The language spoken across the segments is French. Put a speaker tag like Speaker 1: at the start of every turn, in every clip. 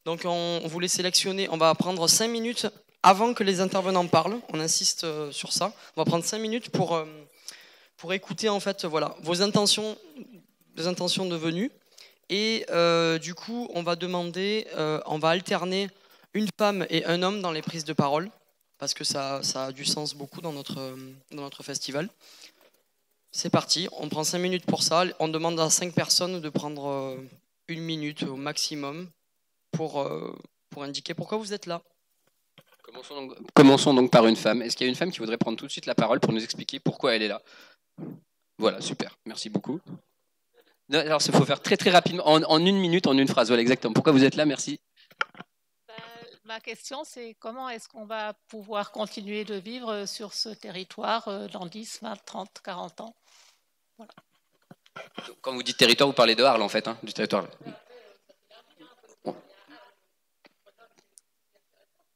Speaker 1: Donc on voulait sélectionner, on va prendre 5 minutes avant que les intervenants parlent. On insiste sur ça. On va prendre 5 minutes pour écouter en fait voilà, vos intentions de venue. Et du coup, on va demander, on va alterner une femme et un homme dans les prises de parole, parce que ça a du sens beaucoup dans notre festival. C'est parti, on prend 5 minutes pour ça. On demande à 5 personnes de prendre 1 minute au maximum pour indiquer pourquoi vous êtes là.
Speaker 2: Commençons donc par une femme. Est-ce qu'il y a une femme qui voudrait prendre tout de suite la parole pour nous expliquer pourquoi elle est là? Voilà, super, merci beaucoup. Alors, il faut faire très très rapidement, en 1 minute, en une phrase. Voilà, exactement. Pourquoi vous êtes là? Merci.
Speaker 3: Ma question, c'est comment est-ce qu'on va pouvoir continuer de vivre sur ce territoire dans 10, 20, 30, 40 ans? Voilà.
Speaker 2: Quand vous dites territoire, vous parlez de Arles en fait, hein, du territoire.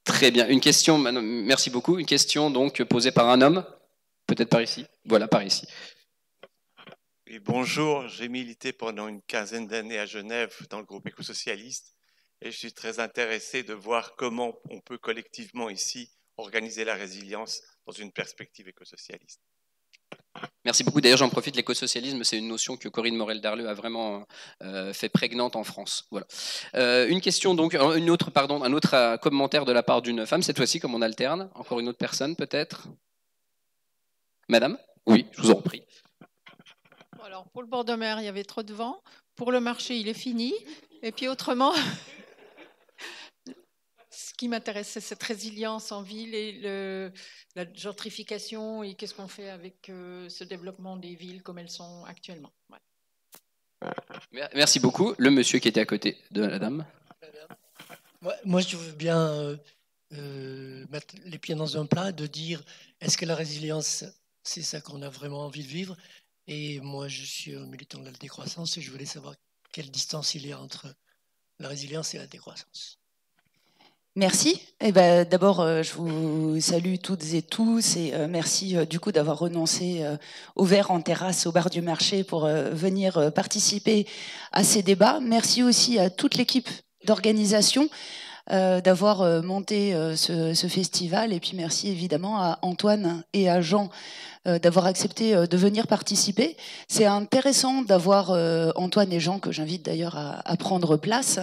Speaker 2: Très bien. Une question, merci beaucoup. Une question donc posée par un homme, peut-être par ici. Voilà, par ici.
Speaker 4: Oui, bonjour, j'ai milité pendant une quinzaine d'années à Genève dans le groupe écosocialiste et je suis très intéressé de voir comment on peut collectivement ici organiser la résilience dans une perspective écosocialiste.
Speaker 2: Merci beaucoup. D'ailleurs, j'en profite, l'écosocialisme, c'est une notion que Corinne Morel-Darleux a vraiment fait prégnante en France. Voilà. Une question donc, un autre commentaire de la part d'une femme, cette fois-ci, comme on alterne. Encore une autre personne, peut-être? Madame? Oui, je vous en prie.
Speaker 5: Alors, pour le bord de mer, il y avait trop de vent. Pour le marché, il est fini. Et puis autrement, ce qui m'intéresse, c'est cette résilience en ville et la gentrification et qu'est-ce qu'on fait avec ce développement des villes comme elles sont actuellement. Ouais.
Speaker 2: Merci beaucoup. Le monsieur qui était à côté de la dame.
Speaker 6: Moi, je veux bien mettre les pieds dans un plat, de dire est-ce que la résilience, c'est ça qu'on a vraiment envie de vivre? Et moi, je suis un militant de la décroissance et je voulais savoir quelle distance il y a entre la résilience et la décroissance.
Speaker 7: Merci. Eh ben, d'abord, je vous salue toutes et tous et merci du coup d'avoir renoncé au verre en terrasse au bar du marché pour venir participer à ces débats. Merci aussi à toute l'équipe d'organisation d'avoir monté ce festival et puis merci évidemment à Antoine et à Jean d'avoir accepté de venir participer. C'est intéressant d'avoir Antoine et Jean, que j'invite d'ailleurs à prendre place,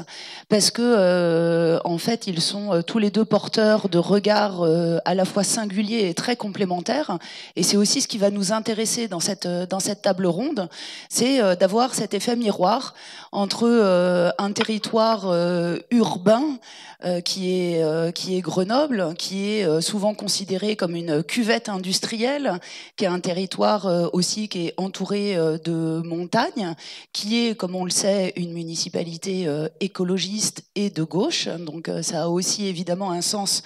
Speaker 7: parce que en fait, ils sont tous les deux porteurs de regards à la fois singuliers et très complémentaires. Et c'est aussi ce qui va nous intéresser dans cette table ronde, c'est d'avoir cet effet miroir entre un territoire urbain qui est Grenoble, qui est souvent considéré comme une cuvette industrielle, qui est un territoire aussi qui est entouré de montagnes, qui est, comme on le sait, une municipalité écologiste et de gauche. Donc ça a aussi évidemment un sens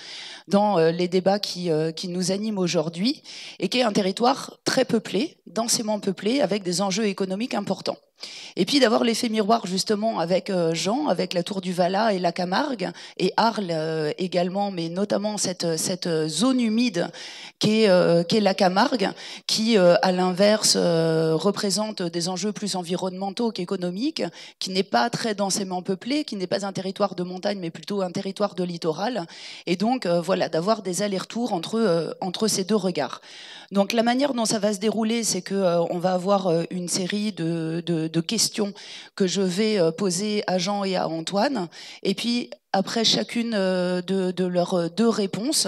Speaker 7: dans les débats qui nous animent aujourd'hui, et qui est un territoire très peuplé, densément peuplé, avec des enjeux économiques importants. Et puis d'avoir l'effet miroir justement avec Jean, avec la Tour du Valat et la Camargue, et Arles également, mais notamment cette zone humide qu'est la Camargue, qui à l'inverse représente des enjeux plus environnementaux qu'économiques, qui n'est pas très densément peuplé, qui n'est pas un territoire de montagne, mais plutôt un territoire de littoral. Et donc voilà, d'avoir des allers-retours entre ces deux regards. Donc la manière dont ça va se dérouler, c'est qu'on va avoir une série de questions que je vais poser à Jean et à Antoine. Et puis après chacune de leurs deux réponses,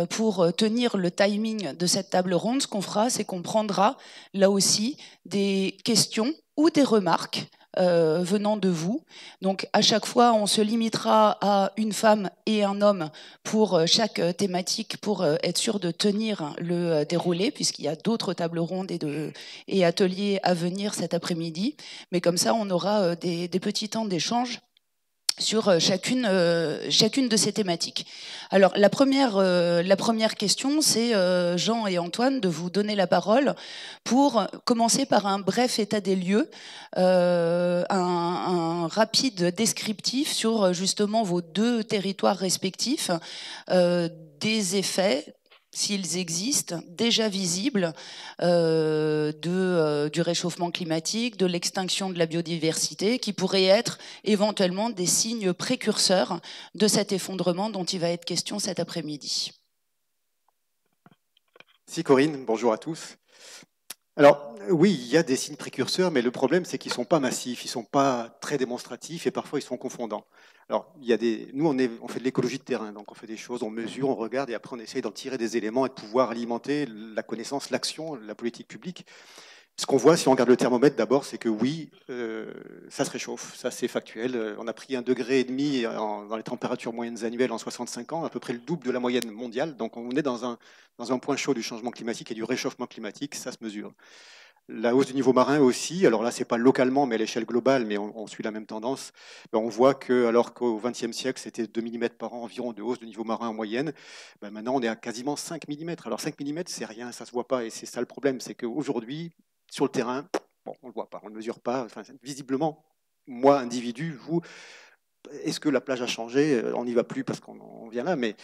Speaker 7: pour tenir le timing de cette table ronde, ce qu'on fera, c'est qu'on prendra là aussi des questions ou des remarques venant de vous. Donc à chaque fois, on se limitera à une femme et un homme pour chaque thématique, pour être sûr de tenir le déroulé, puisqu'il y a d'autres tables rondes et ateliers à venir cet après-midi. Mais comme ça, on aura des petits temps d'échange sur chacune de ces thématiques. Alors la première question, c'est Jean et Antoine de vous donner la parole pour commencer par un bref état des lieux, un rapide descriptif sur justement vos deux territoires respectifs, des effets, s'ils existent, déjà visibles du réchauffement climatique, de l'extinction de la biodiversité, qui pourraient être éventuellement des signes précurseurs de cet effondrement dont il va être question cet après-midi.
Speaker 8: Merci Corinne, bonjour à tous. Alors oui, il y a des signes précurseurs, mais le problème c'est qu'ils ne sont pas massifs, ils ne sont pas très démonstratifs et parfois ils sont confondants. Alors nous on fait de l'écologie de terrain, donc on fait des choses, on mesure, on regarde et après on essaye d'en tirer des éléments et de pouvoir alimenter la connaissance, l'action, la politique publique. Ce qu'on voit, si on regarde le thermomètre d'abord, c'est que oui, ça se réchauffe, ça c'est factuel. On a pris 1,5 degré dans les températures moyennes annuelles en 65 ans, à peu près le double de la moyenne mondiale. Donc on est dans un point chaud du changement climatique et du réchauffement climatique, ça se mesure. La hausse du niveau marin aussi, alors là c'est pas localement mais à l'échelle globale, mais on suit la même tendance. On voit que alors qu'au XXe siècle c'était 2 mm par an environ de hausse du niveau marin en moyenne, maintenant on est à quasiment 5 mm. Alors 5 mm c'est rien, ça se voit pas et c'est ça le problème, c'est qu'aujourd'hui sur le terrain, bon, on ne le voit pas, on ne le mesure pas. Enfin, visiblement, moi, individu, vous, est-ce que la plage a changé? On n'y va plus parce qu'on vient là, mais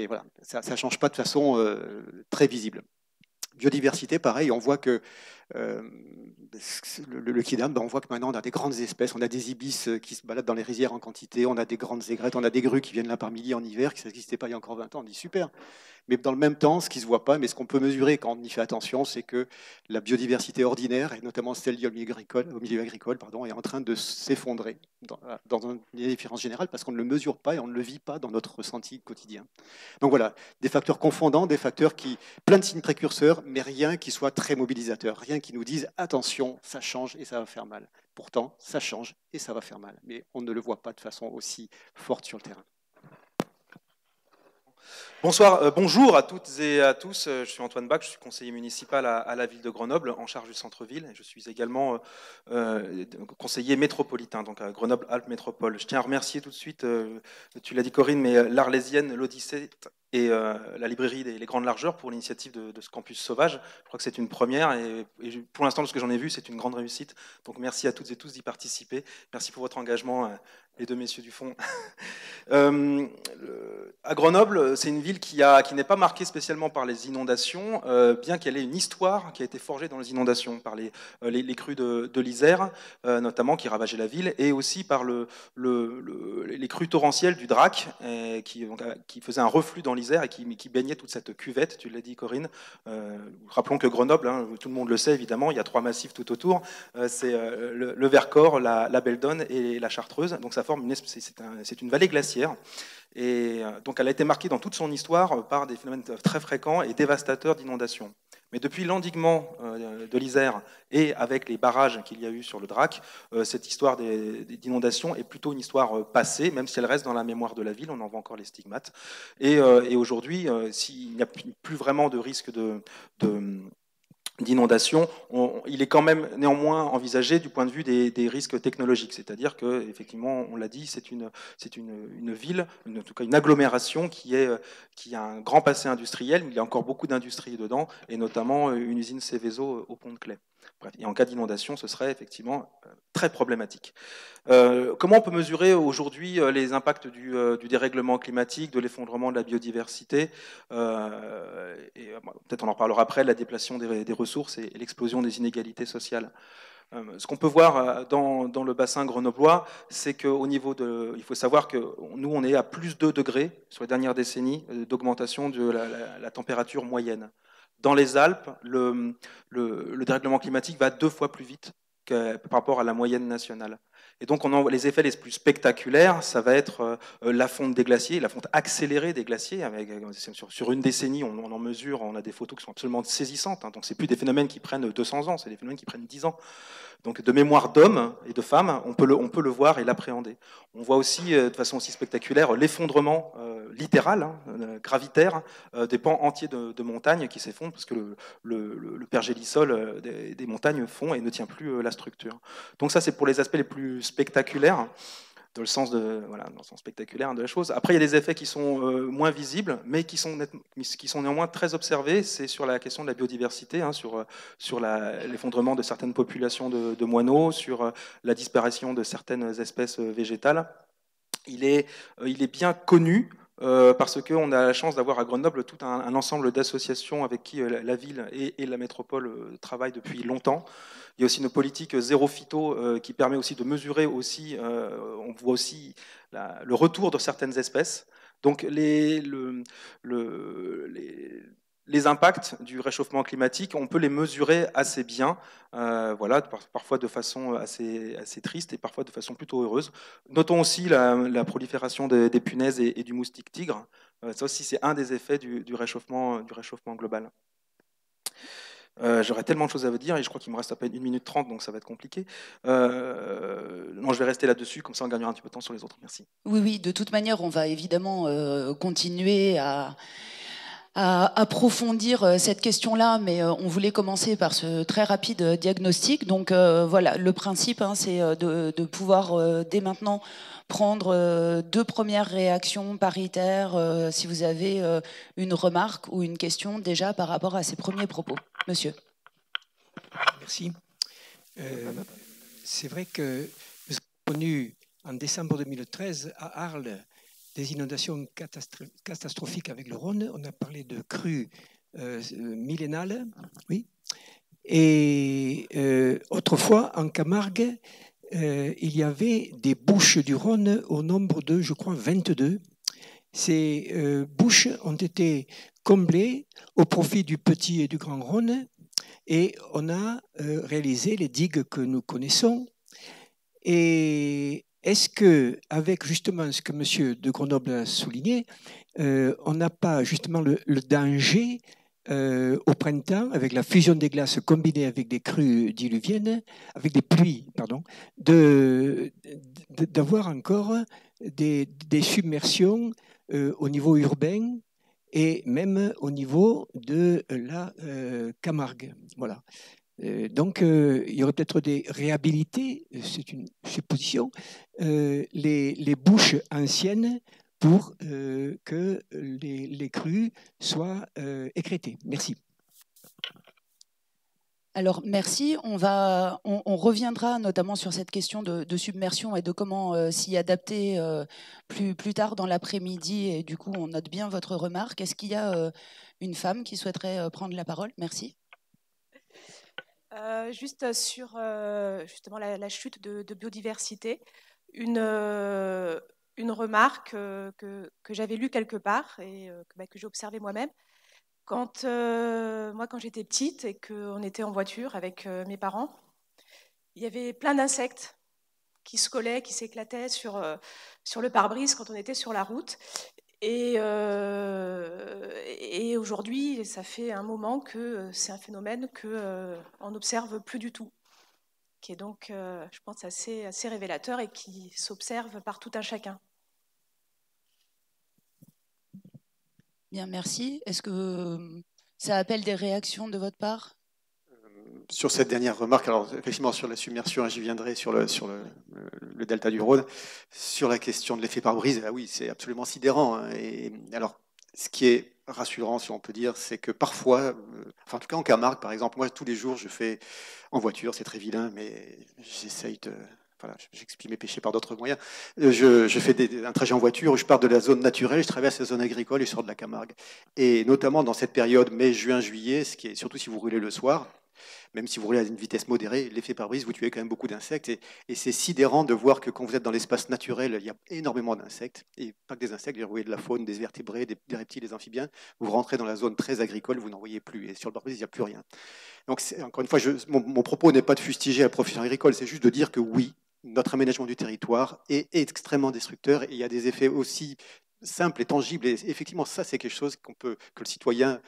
Speaker 8: voilà, ça ne change pas de façon très visible. Biodiversité, pareil, on voit que le Kidam, on voit que maintenant on a des grandes espèces, on a des ibis qui se baladent dans les rizières en quantité, on a des grandes aigrettes, on a des grues qui viennent là par milliers en hiver, qui n'existaient pas il y a encore 20 ans, on dit super. Mais dans le même temps, ce qui ne se voit pas, mais ce qu'on peut mesurer quand on y fait attention, c'est que la biodiversité ordinaire, et notamment celle liée au milieu agricole, est en train de s'effondrer dans une indifférence générale parce qu'on ne le mesure pas et on ne le vit pas dans notre ressenti quotidien. Donc voilà, des facteurs confondants, des facteurs plein de signes précurseurs, mais rien qui soit très mobilisateur, rien qui nous dise attention, ça change et ça va faire mal. Pourtant, ça change et ça va faire mal, mais on ne le voit pas de façon aussi forte sur le terrain.
Speaker 9: Bonsoir, bonjour à toutes et à tous. Je suis Antoine Bach, je suis conseiller municipal à la ville de Grenoble, en charge du centre-ville. Je suis également conseiller métropolitain, donc à Grenoble-Alpes Métropole. Je tiens à remercier tout de suite, tu l'as dit Corinne, mais l'Arlésienne, l'Odyssée et la librairie Les Grandes Largeurs pour l'initiative de ce campus sauvage. Je crois que c'est une première et pour l'instant, de ce que j'en ai vu, c'est une grande réussite. Donc merci à toutes et tous d'y participer. Merci pour votre engagement, les deux messieurs du fond. À Grenoble, c'est une ville qui n'est pas marquée spécialement par les inondations, bien qu'elle ait une histoire qui a été forgée dans les inondations, par les crues de l'Isère, notamment, qui ravageaient la ville, et aussi par les crues torrentielles du Drac, qui faisaient un reflux dans l'Isère et qui baignait toute cette cuvette, tu l'as dit Corinne. Rappelons que Grenoble, tout le monde le sait évidemment, il y a 3 massifs tout autour, c'est le Vercors, la Belledonne et la Chartreuse, donc ça forme c'est une vallée glaciaire. Et donc elle a été marquée dans toute son histoire par des phénomènes très fréquents et dévastateurs d'inondations. Mais depuis l'endiguement de l'Isère et avec les barrages qu'il y a eu sur le Drac, cette histoire d'inondation est plutôt une histoire passée, même si elle reste dans la mémoire de la ville, on en voit encore les stigmates. Et aujourd'hui, s'il n'y a plus vraiment de risque d'inondation, il est quand même néanmoins envisagé du point de vue des risques technologiques. C'est-à-dire que, effectivement, on l'a dit, c'est une ville, en tout cas une agglomération qui a un grand passé industriel, mais il y a encore beaucoup d'industries dedans, et notamment une usine Céveso au Pont de Claix. Bref, et en cas d'inondation, ce serait effectivement très problématique. Comment on peut mesurer aujourd'hui les impacts du dérèglement climatique, de l'effondrement de la biodiversité peut-être on en reparlera après, la déplétion des ressources et l'explosion des inégalités sociales. Ce qu'on peut voir dans le bassin grenoblois, c'est qu'au niveau il faut savoir que nous, on est à plus 2 degrés sur les dernières décennies d'augmentation de la température moyenne. Dans les Alpes, le dérèglement climatique va 2 fois plus vite par rapport à la moyenne nationale. Et donc, les effets les plus spectaculaires, ça va être la fonte des glaciers, la fonte accélérée des glaciers. Sur une décennie, on en mesure, on a des photos qui sont absolument saisissantes. Donc, c'est plus des phénomènes qui prennent 200 ans, c'est des phénomènes qui prennent 10 ans. Donc, de mémoire d'hommes et de femmes, on peut le voir et l'appréhender. On voit aussi, de façon aussi spectaculaire, l'effondrement littéral, gravitaire, des pans entiers de montagnes qui s'effondrent parce que le pergélisol des montagnes fond et ne tient plus la structure. Donc ça, c'est pour les aspects les plus spectaculaires, dans le sens spectaculaire de la chose. Après, il y a des effets qui sont moins visibles, mais qui sont néanmoins très observés. C'est sur la question de la biodiversité, sur l'effondrement de certaines populations de moineaux, sur la disparition de certaines espèces végétales. Il est bien connu parce qu'on a la chance d'avoir à Grenoble tout un ensemble d'associations avec qui la ville et la métropole travaillent depuis longtemps. Il y a aussi une politique zéro phyto qui permet aussi de mesurer aussi, on voit aussi le retour de certaines espèces. Donc les impacts du réchauffement climatique, on peut les mesurer assez bien, voilà, parfois de façon assez triste et parfois de façon plutôt heureuse. Notons aussi la prolifération des punaises et du moustique tigre. Ça aussi, c'est un des effets du réchauffement global. J'aurais tellement de choses à vous dire et je crois qu'il me reste à peine 1 minute 30, donc ça va être compliqué. Non, je vais rester là-dessus, comme ça on gagnera un petit peu de temps sur les autres. Merci.
Speaker 7: Oui, de toute manière, on va évidemment continuer à approfondir cette question-là, mais on voulait commencer par ce très rapide diagnostic. Donc voilà, le principe, c'est de pouvoir dès maintenant prendre 2 premières réactions paritaires si vous avez une remarque ou une question déjà par rapport à ces premiers propos. Monsieur.
Speaker 10: Merci. C'est vrai que nous avons connu en décembre 2013 à Arles des inondations catastrophiques avec le Rhône. On a parlé de crues millénales. Oui. Et autrefois, en Camargue, il y avait des bouches du Rhône au nombre de, je crois, 22. Ces bouches ont été comblées au profit du petit et du grand Rhône et on a réalisé les digues que nous connaissons. Et est-ce qu'avec justement ce que M. de Grenoble a souligné, on n'a pas justement le danger au printemps, avec la fusion des glaces combinée avec des crues diluviennes, avec des pluies, pardon, d'avoir encore des submersions au niveau urbain et même au niveau de la Camargue. Voilà. Donc, il y aurait peut-être des réhabilités, c'est une supposition, les bouches anciennes pour que les crues soient écrêtées. Merci.
Speaker 7: Alors, merci. On reviendra notamment sur cette question de submersion et de comment s'y adapter plus tard dans l'après-midi. Et du coup, on note bien votre remarque. Est-ce qu'il y a une femme qui souhaiterait prendre la parole? Merci.
Speaker 11: Juste sur justement la chute de biodiversité, une remarque que j'avais lue quelque part et que j'ai observée moi-même. Quand j'étais petite et qu'on était en voiture avec mes parents, il y avait plein d'insectes qui se collaient, qui s'éclataient sur le pare-brise quand on était sur la route. Et aujourd'hui, ça fait un moment que c'est un phénomène qu'on n'observe plus du tout, qui est donc, je pense, assez révélateur et qui s'observe par tout un chacun.
Speaker 7: Bien, merci. Est-ce que ça appelle des réactions de votre part?
Speaker 8: Sur cette dernière remarque, alors effectivement sur la submersion, j'y viendrai sur le delta du Rhône, sur la question de l'effet pare-brise, oui, c'est absolument sidérant. Hein. Et alors, ce qui est rassurant, si on peut dire, c'est que parfois, enfin en tout cas en Camargue, par exemple, moi tous les jours je fais en voiture, c'est très vilain, mais j'essaye de... Voilà, j'expie mes péchés par d'autres moyens. Je fais un trajet en voiture, je pars de la zone naturelle, je traverse la zone agricole et je sors de la Camargue. Et notamment dans cette période mai, juin, juillet, ce qui est, surtout si vous roulez le soir, même si vous roulez à une vitesse modérée, l'effet pare-brise, vous tuez quand même beaucoup d'insectes. Et c'est sidérant de voir que quand vous êtes dans l'espace naturel, il y a énormément d'insectes. Et pas que des insectes, vous voyez de la faune, des vertébrés, des reptiles, des amphibiens. Vous rentrez dans la zone très agricole, vous n'en voyez plus. Et sur le pare-brise, il n'y a plus rien. Donc, encore une fois, mon propos n'est pas de fustiger la profession agricole, c'est juste de dire que oui, notre aménagement du territoire est extrêmement destructeur. Et il y a des effets aussi simples et tangibles. Et effectivement, ça, c'est quelque chose que le citoyen,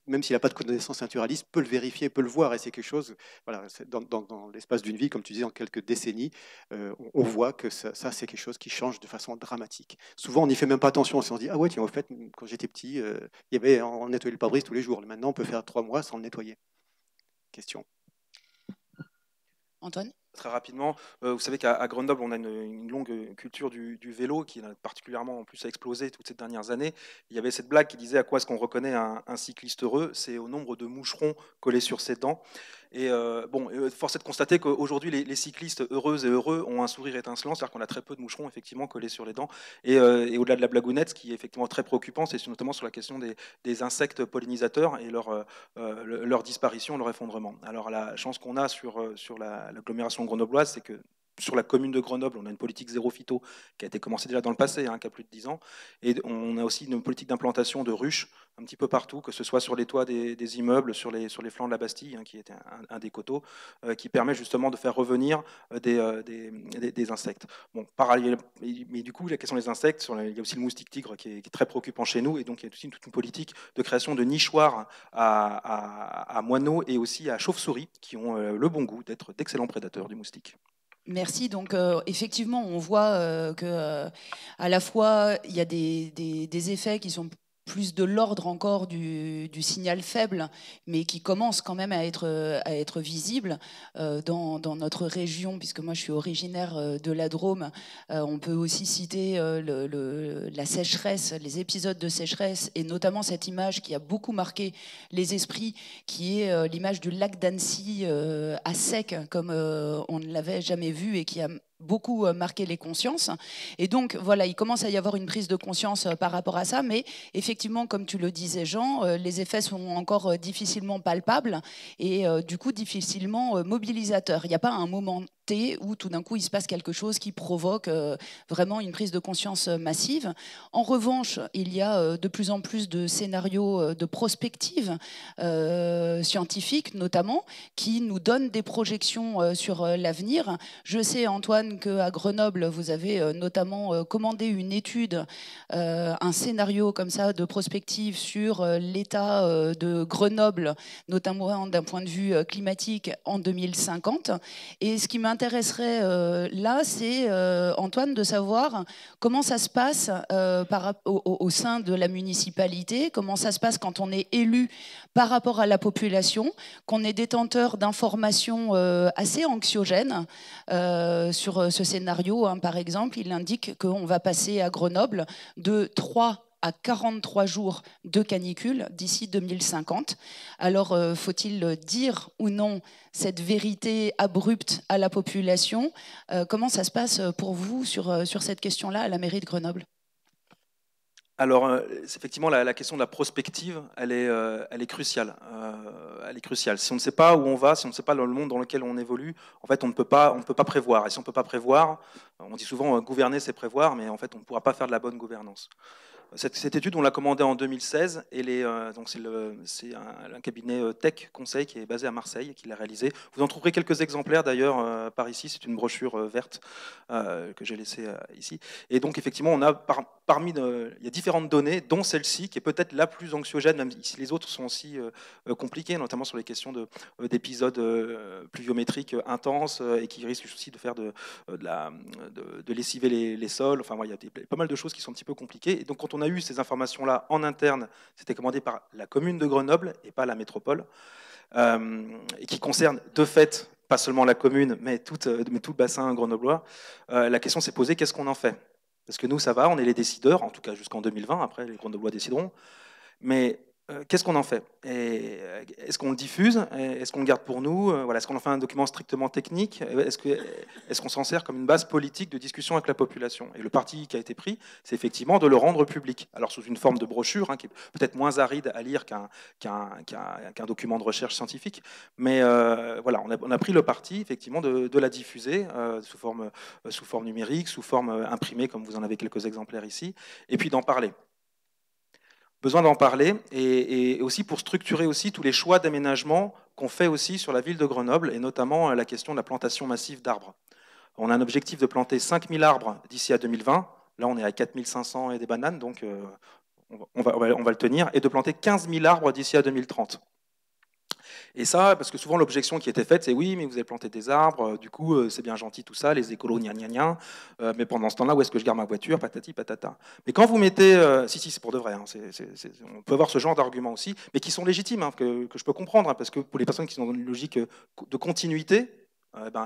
Speaker 8: même s'il n'a pas de connaissance naturaliste, peut le vérifier, peut le voir. Et c'est quelque chose, voilà, dans l'espace d'une vie, comme tu disais, en quelques décennies, on voit que ça c'est quelque chose qui change de façon dramatique. Souvent, on n'y fait même pas attention. On se dit, ah ouais, tiens, au fait, quand j'étais petit, on nettoyait le pare-brise tous les jours. Maintenant, on peut faire 3 mois sans le nettoyer. Question.
Speaker 7: Antoine ?
Speaker 9: Très rapidement, vous savez qu'à Grenoble, on a une longue culture du vélo qui particulièrement en plus a explosé toutes ces dernières années. Il y avait cette blague qui disait à quoi est-ce qu'on reconnaît un cycliste heureux, c'est au nombre de moucherons collés sur ses dents. Et force est de constater qu'aujourd'hui, les cyclistes heureuses et heureux ont un sourire étincelant, c'est-à-dire qu'on a très peu de moucherons effectivement collés sur les dents. Et au-delà de la blagounette, ce qui est effectivement très préoccupant, c'est notamment sur la question des insectes pollinisateurs et leur disparition, leur effondrement. Alors la chance qu'on a sur l'agglomération grenobloise, c'est que sur la commune de Grenoble, on a une politique zéro phyto qui a été commencée déjà dans le passé, qui a plus de 10 ans. Et on a aussi une politique d'implantation de ruches un petit peu partout, que ce soit sur les toits des immeubles, sur les flancs de la Bastille, qui était un des coteaux, qui permet justement de faire revenir des insectes. Bon, mais du coup, la question des insectes, il y a aussi le moustique tigre qui est très préoccupant chez nous, et donc il y a aussi toute une politique de création de nichoirs à moineaux et aussi à chauves-souris, qui ont le bon goût d'être d'excellents prédateurs du moustique.
Speaker 7: Merci. Donc, effectivement, on voit que à la fois, il y a des effets qui sont plus de l'ordre encore du signal faible, mais qui commence quand même à être visible dans notre région, puisque moi je suis originaire de la Drôme. On peut aussi citer la sécheresse, les épisodes de sécheresse, et notamment cette image qui a beaucoup marqué les esprits, qui est l'image du lac d'Annecy à sec, comme on ne l'avait jamais vu, et qui a beaucoup marqué les consciences. Et donc, voilà, il commence à y avoir une prise de conscience par rapport à ça, mais effectivement, comme tu le disais, Jean, les effets sont encore difficilement palpables et du coup, difficilement mobilisateurs. Il n'y a pas un moment T où tout d'un coup, il se passe quelque chose qui provoque vraiment une prise de conscience massive. En revanche, il y a de plus en plus de scénarios de prospective scientifique, notamment, qui nous donnent des projections sur l'avenir. Je sais, Antoine, qu'à Grenoble, vous avez notamment commandé une étude, un scénario comme ça de prospective sur l'état de Grenoble, notamment d'un point de vue climatique en 2050. Et ce qui m'intéresserait là, c'est, Antoine, de savoir comment ça se passe au sein de la municipalité, comment ça se passe quand on est élu par rapport à la population, qu'on est détenteur d'informations assez anxiogènes sur ce scénario. Par exemple, il indique qu'on va passer à Grenoble de 3 à 43 jours de canicule d'ici 2050. Alors, faut-il dire ou non cette vérité abrupte à la population? Comment ça se passe pour vous sur cette question-là à la mairie de Grenoble?
Speaker 9: Alors, effectivement, la question de la prospective, elle est cruciale. Elle est cruciale. Si on ne sait pas où on va, si on ne sait pas le monde dans lequel on évolue, en fait, on ne peut pas prévoir. Et si on ne peut pas prévoir, on dit souvent gouverner, c'est prévoir, mais en fait, on ne pourra pas faire de la bonne gouvernance. Cette étude, on l'a commandée en 2016, et donc c'est un cabinet Tech Conseil qui est basé à Marseille qui l'a réalisé. Vous en trouverez quelques exemplaires d'ailleurs par ici, c'est une brochure verte que j'ai laissée ici. Et donc effectivement, on a il y a différentes données, dont celle-ci, qui est peut-être la plus anxiogène, même si les autres sont aussi compliquées, notamment sur les questions d'épisodes pluviométriques intenses et qui risquent aussi de faire de lessiver les sols. Enfin, il y a pas mal de choses qui sont un petit peu compliquées. Et donc, quand on a eu ces informations-là en interne, c'était commandé par la commune de Grenoble et pas la métropole, et qui concerne de fait pas seulement la commune, mais tout le bassin grenoblois. La question s'est posée, qu'est-ce qu'on en fait? Parce que nous, ça va, on est les décideurs, en tout cas jusqu'en 2020, après les Grenoblois décideront. Mais qu'est-ce qu'on en fait? Est-ce qu'on le diffuse? Est-ce qu'on le garde pour nous? Voilà, est-ce qu'on en fait un document strictement technique? Est-ce qu'on s'en sert comme une base politique de discussion avec la population? Et le parti qui a été pris, c'est effectivement de le rendre public. Alors sous une forme de brochure, qui est peut-être moins aride à lire qu'un document de recherche scientifique. Mais voilà, on a pris le parti effectivement de la diffuser sous forme numérique, sous forme imprimée, comme vous en avez quelques exemplaires ici, et puis d'en parler. Besoin d'en parler, et aussi pour structurer aussi tous les choix d'aménagement qu'on fait aussi sur la ville de Grenoble, et notamment la question de la plantation massive d'arbres. On a un objectif de planter 5000 arbres d'ici à 2020. Là, on est à 4500 et des bananes, donc on va le tenir, et de planter 15 000 arbres d'ici à 2030. Et ça, parce que souvent l'objection qui était faite, c'est oui, mais vous avez planté des arbres, du coup c'est bien gentil tout ça, les écolos, gna gna gna, mais pendant ce temps-là, où est-ce que je garde ma voiture, patati patata. Mais quand vous mettez, si c'est pour de vrai, on peut avoir ce genre d'arguments aussi, mais qui sont légitimes, que je peux comprendre, parce que pour les personnes qui sont dans une logique de continuité,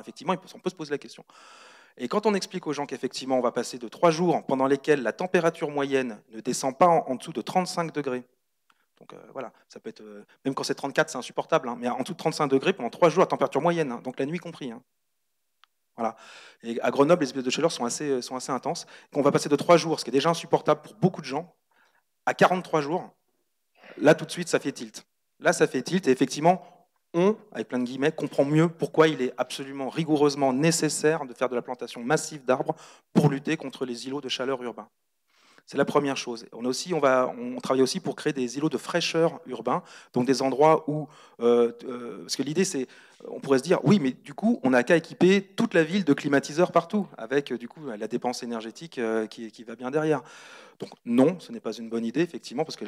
Speaker 9: effectivement, on peut se poser la question. Et quand on explique aux gens qu'effectivement on va passer de 3 jours pendant lesquels la température moyenne ne descend pas en dessous de 35 degrés, Donc voilà, ça peut être, même quand c'est 34, c'est insupportable, hein, mais en dessous de 35 degrés pendant 3 jours à température moyenne, hein, donc la nuit compris. Hein. Voilà. Et à Grenoble, les épisodes de chaleur sont assez intenses. On va passer de 3 jours, ce qui est déjà insupportable pour beaucoup de gens, à 43 jours. Là, tout de suite, ça fait tilt. Là, ça fait tilt, et effectivement, on, avec plein de guillemets, comprend mieux pourquoi il est absolument rigoureusement nécessaire de faire de la plantation massive d'arbres pour lutter contre les îlots de chaleur urbains. C'est la première chose. On travaille aussi pour créer des îlots de fraîcheur urbains, donc des endroits où... parce que l'idée, c'est... On pourrait se dire, oui, mais du coup, on n'a qu'à équiper toute la ville de climatiseurs partout, avec du coup la dépense énergétique qui va bien derrière. Donc non, ce n'est pas une bonne idée, effectivement, parce que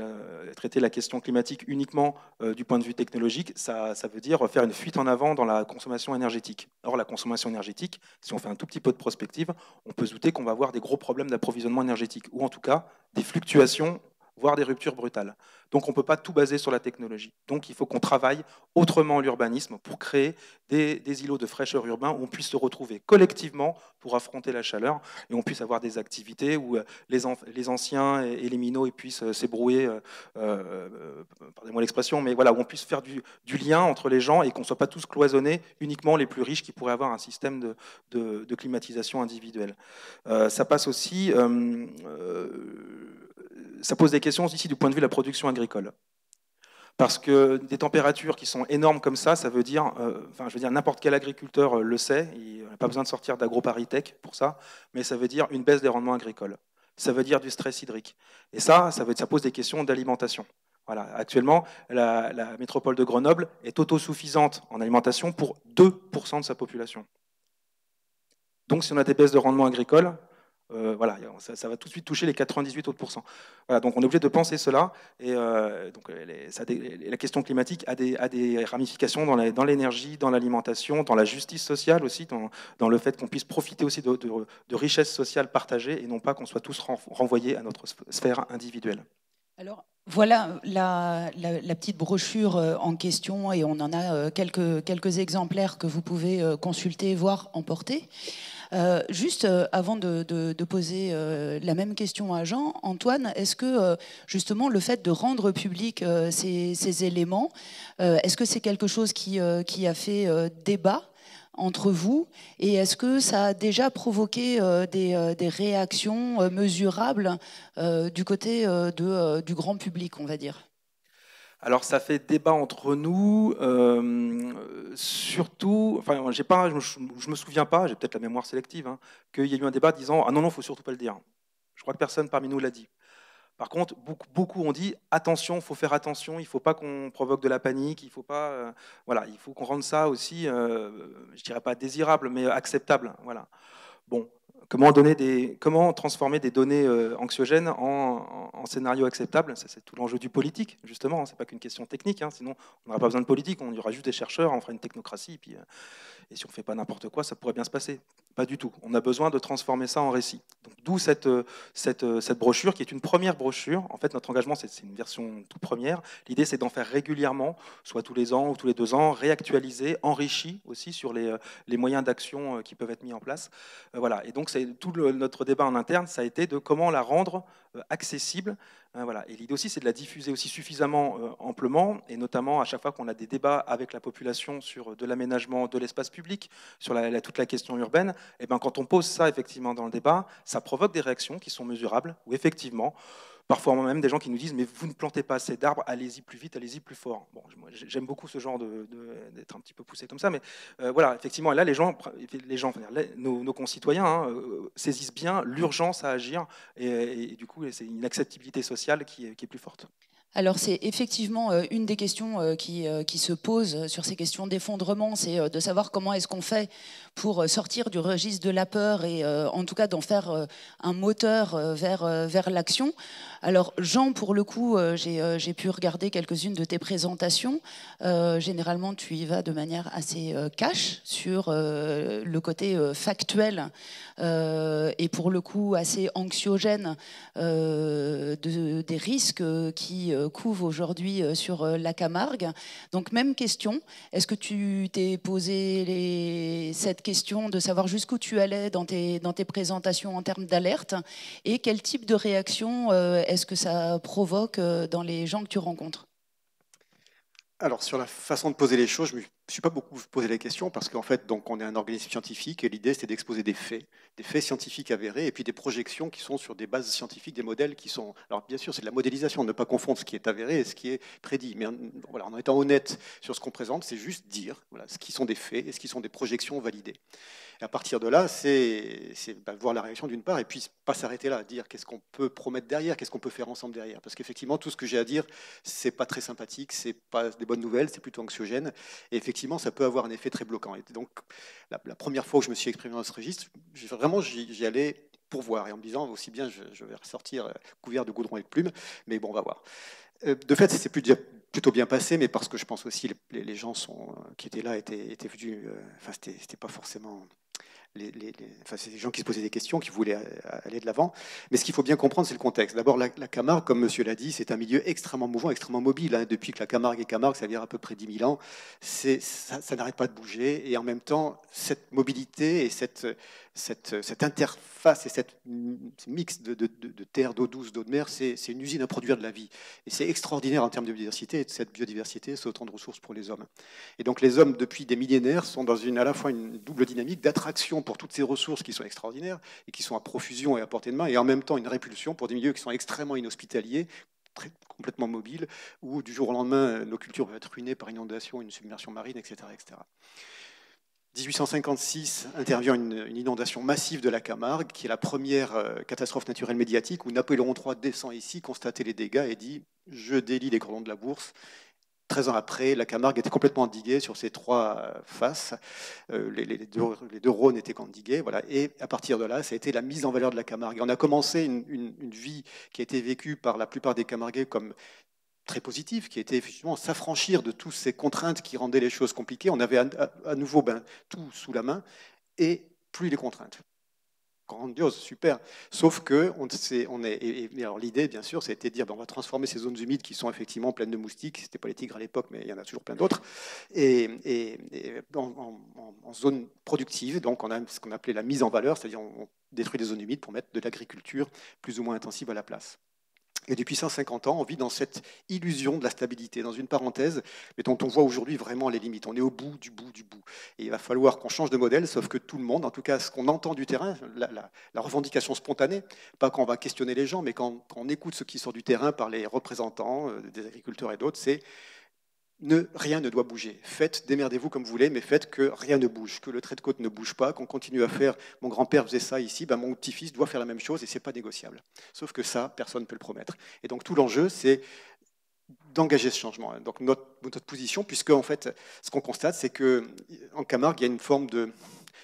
Speaker 9: traiter la question climatique uniquement du point de vue technologique, ça veut dire faire une fuite en avant dans la consommation énergétique. Or, la consommation énergétique, si on fait un tout petit peu de prospective, on peut se douter qu'on va avoir des gros problèmes d'approvisionnement énergétique, ou en tout cas des fluctuations, voire des ruptures brutales. Donc on ne peut pas tout baser sur la technologie. Donc il faut qu'on travaille autrement l'urbanisme pour créer des îlots de fraîcheur urbains où on puisse se retrouver collectivement pour affronter la chaleur et on puisse avoir des activités où les anciens et les minots puissent s'ébrouiller, pardonnez-moi l'expression, mais voilà, où on puisse faire du lien entre les gens et qu'on ne soit pas tous cloisonnés, uniquement les plus riches qui pourraient avoir un système de climatisation individuelle. Ça passe aussi... ça pose des questions ici du point de vue de la production agricole. Parce que des températures qui sont énormes comme ça veut dire, n'importe quel agriculteur le sait, il n'a pas besoin de sortir d'AgroParisTech pour ça, mais ça veut dire une baisse des rendements agricoles. Ça veut dire du stress hydrique. Et ça pose des questions d'alimentation. Voilà. Actuellement, la métropole de Grenoble est autosuffisante en alimentation pour 2% de sa population. Donc si on a des baisses de rendements agricoles, voilà, ça va tout de suite toucher les 98 autres %. Voilà, donc on est obligé de penser cela. Et donc la question climatique a des ramifications dans l'énergie, dans l'alimentation, dans la justice sociale aussi, dans le fait qu'on puisse profiter aussi de richesses sociales partagées et non pas qu'on soit tous renvoyés à notre sphère individuelle.
Speaker 7: Alors, voilà la petite brochure en question et on en a quelques exemplaires que vous pouvez consulter, voire emporter. Juste avant de poser la même question à Jean, Antoine, est-ce que justement le fait de rendre public ces éléments, est-ce que c'est quelque chose qui a fait débat entre vous et est-ce que ça a déjà provoqué des réactions mesurables du côté du grand public, on va dire ?
Speaker 9: Alors ça fait débat entre nous, surtout, enfin je me souviens pas, j'ai peut-être la mémoire sélective, hein, qu'il y a eu un débat disant ah non, faut surtout pas le dire. Je crois que personne parmi nous l'a dit. Par contre, beaucoup ont dit attention, faut faire attention, il faut pas qu'on provoque de la panique, il faut pas, voilà, il faut qu'on rende ça aussi, je dirais pas désirable, mais acceptable, voilà. Bon. Comment transformer des données anxiogènes en scénario acceptable? C'est tout l'enjeu du politique, justement. Ce n'est pas qu'une question technique. Hein, sinon, on n'aura pas besoin de politique. On y aura juste des chercheurs, on fera une technocratie. Et si on ne fait pas n'importe quoi, ça pourrait bien se passer. Pas du tout. On a besoin de transformer ça en récit. D'où cette brochure, qui est une première brochure. En fait, notre engagement, c'est une version toute première. L'idée, c'est d'en faire régulièrement, soit tous les ans ou tous les 2 ans, réactualiser, enrichi aussi sur les moyens d'action qui peuvent être mis en place. Voilà. Et donc, notre débat en interne, ça a été de comment la rendre accessible. Voilà. Et l'idée aussi, c'est de la diffuser aussi suffisamment amplement, et notamment à chaque fois qu'on a des débats avec la population sur de l'aménagement de l'espace public, sur toute la question urbaine, et ben, quand on pose ça effectivement dans le débat, ça provoque des réactions qui sont mesurables, où effectivement, parfois même des gens qui nous disent mais vous ne plantez pas assez d'arbres, allez-y plus vite, allez-y plus fort. Bon, j'aime beaucoup ce genre d'être un petit peu poussé comme ça, mais voilà, effectivement, là nos concitoyens saisissent bien l'urgence à agir et du coup c'est une acceptabilité sociale qui est plus forte.
Speaker 7: Alors c'est effectivement une des questions qui se pose sur ces questions d'effondrement, c'est de savoir comment est-ce qu'on fait pour sortir du registre de la peur et en tout cas d'en faire un moteur vers l'action. Alors Jean, pour le coup, j'ai pu regarder quelques-unes de tes présentations. Généralement, tu y vas de manière assez cash sur le côté factuel et pour le coup assez anxiogène des risques qui couve aujourd'hui sur la Camargue. Donc même question, est-ce que tu t'es posé cette question de savoir jusqu'où tu allais dans tes présentations en termes d'alerte, et quel type de réaction est-ce que ça provoque dans les gens que tu rencontres?
Speaker 8: Alors, sur la façon de poser les choses, je ne me suis pas beaucoup posé la question parce qu'en fait, donc, on est un organisme scientifique et l'idée, c'est d'exposer des faits scientifiques avérés et puis des projections qui sont sur des bases scientifiques, des modèles qui sont... Alors, bien sûr, c'est de la modélisation, ne pas confondre ce qui est avéré et ce qui est prédit. Mais voilà, en étant honnête sur ce qu'on présente, c'est juste dire voilà, ce qui sont des faits et ce qui sont des projections validées. Et à partir de là, c'est voir la réaction d'une part et puis pas s'arrêter là, dire qu'est-ce qu'on peut promettre derrière, qu'est-ce qu'on peut faire ensemble derrière. Parce qu'effectivement, tout ce que j'ai à dire, c'est pas très sympathique, c'est pas des bonnes nouvelles, c'est plutôt anxiogène. Et effectivement, ça peut avoir un effet très bloquant. Et donc, la première fois où je me suis exprimé dans ce registre, vraiment, j'y allais pour voir. Et en me disant, aussi bien, je vais ressortir couvert de goudron et de plumes, mais bon, on va voir. De fait, c'est plutôt bien passé, mais parce que je pense aussi les gens qui étaient là étaient venus... Enfin, c'était pas forcément... Enfin, c'est des gens qui se posaient des questions, qui voulaient aller de l'avant. Mais ce qu'il faut bien comprendre, c'est le contexte. D'abord, la Camargue, comme monsieur l'a dit, c'est un milieu extrêmement mouvant, extrêmement mobile. Hein. Depuis que la Camargue est Camargue, ça vient à peu près 10 000 ans. Ça n'arrête pas de bouger. Et en même temps, cette mobilité et cette interface et cette mix de terre, d'eau douce, d'eau de mer, c'est une usine à produire de la vie. Et c'est extraordinaire en termes de biodiversité. Et cette biodiversité, c'est autant de ressources pour les hommes. Et donc, les hommes, depuis des millénaires, sont dans à la fois une double dynamique d'attraction pour toutes ces ressources qui sont extraordinaires et qui sont à profusion et à portée de main, et en même temps une répulsion pour des milieux qui sont extrêmement inhospitaliers, complètement mobiles, où du jour au lendemain, nos cultures vont être ruinées par inondation, une submersion marine, etc. etc. 1856 intervient une inondation massive de la Camargue, qui est la première catastrophe naturelle médiatique, où Napoléon III descend ici, constater les dégâts et dit « je délie les cordons de la bourse ». 13 ans après, la Camargue était complètement endiguée sur ses trois faces. Les deux Rhônes étaient endigués. Voilà. Et à partir de là, ça a été la mise en valeur de la Camargue. Et on a commencé une vie qui a été vécue par la plupart des Camarguais comme très positive, qui était effectivement s'affranchir de toutes ces contraintes qui rendaient les choses compliquées. On avait à nouveau tout sous la main et plus les contraintes. Grandiose, super. Sauf que alors l'idée, bien sûr, c'était de dire on va transformer ces zones humides qui sont effectivement pleines de moustiques. C'était pas les tigres à l'époque, mais il y en a toujours plein d'autres. Et en zones productives, donc on a ce qu'on appelait la mise en valeur, c'est-à-dire on détruit des zones humides pour mettre de l'agriculture plus ou moins intensive à la place. Et depuis 150 ans, on vit dans cette illusion de la stabilité, dans une parenthèse, mais dont on voit aujourd'hui vraiment les limites. On est au bout du bout du bout. Et il va falloir qu'on change de modèle, sauf que tout le monde, en tout cas ce qu'on entend du terrain, la revendication spontanée, pas quand on va questionner les gens, mais quand on écoute ce qui sort du terrain par les représentants des agriculteurs et d'autres, c'est rien ne doit bouger. Faites, démerdez-vous comme vous voulez, mais faites que rien ne bouge, que le trait de côte ne bouge pas, qu'on continue à faire. Mon grand-père faisait ça ici, mon petit-fils doit faire la même chose et c'est pas négociable. Sauf que ça, personne ne peut le promettre. Et donc tout l'enjeu, c'est d'engager ce changement. Donc notre position, puisque en fait, ce qu'on constate, c'est que en Camargue, il y a une forme de, je ne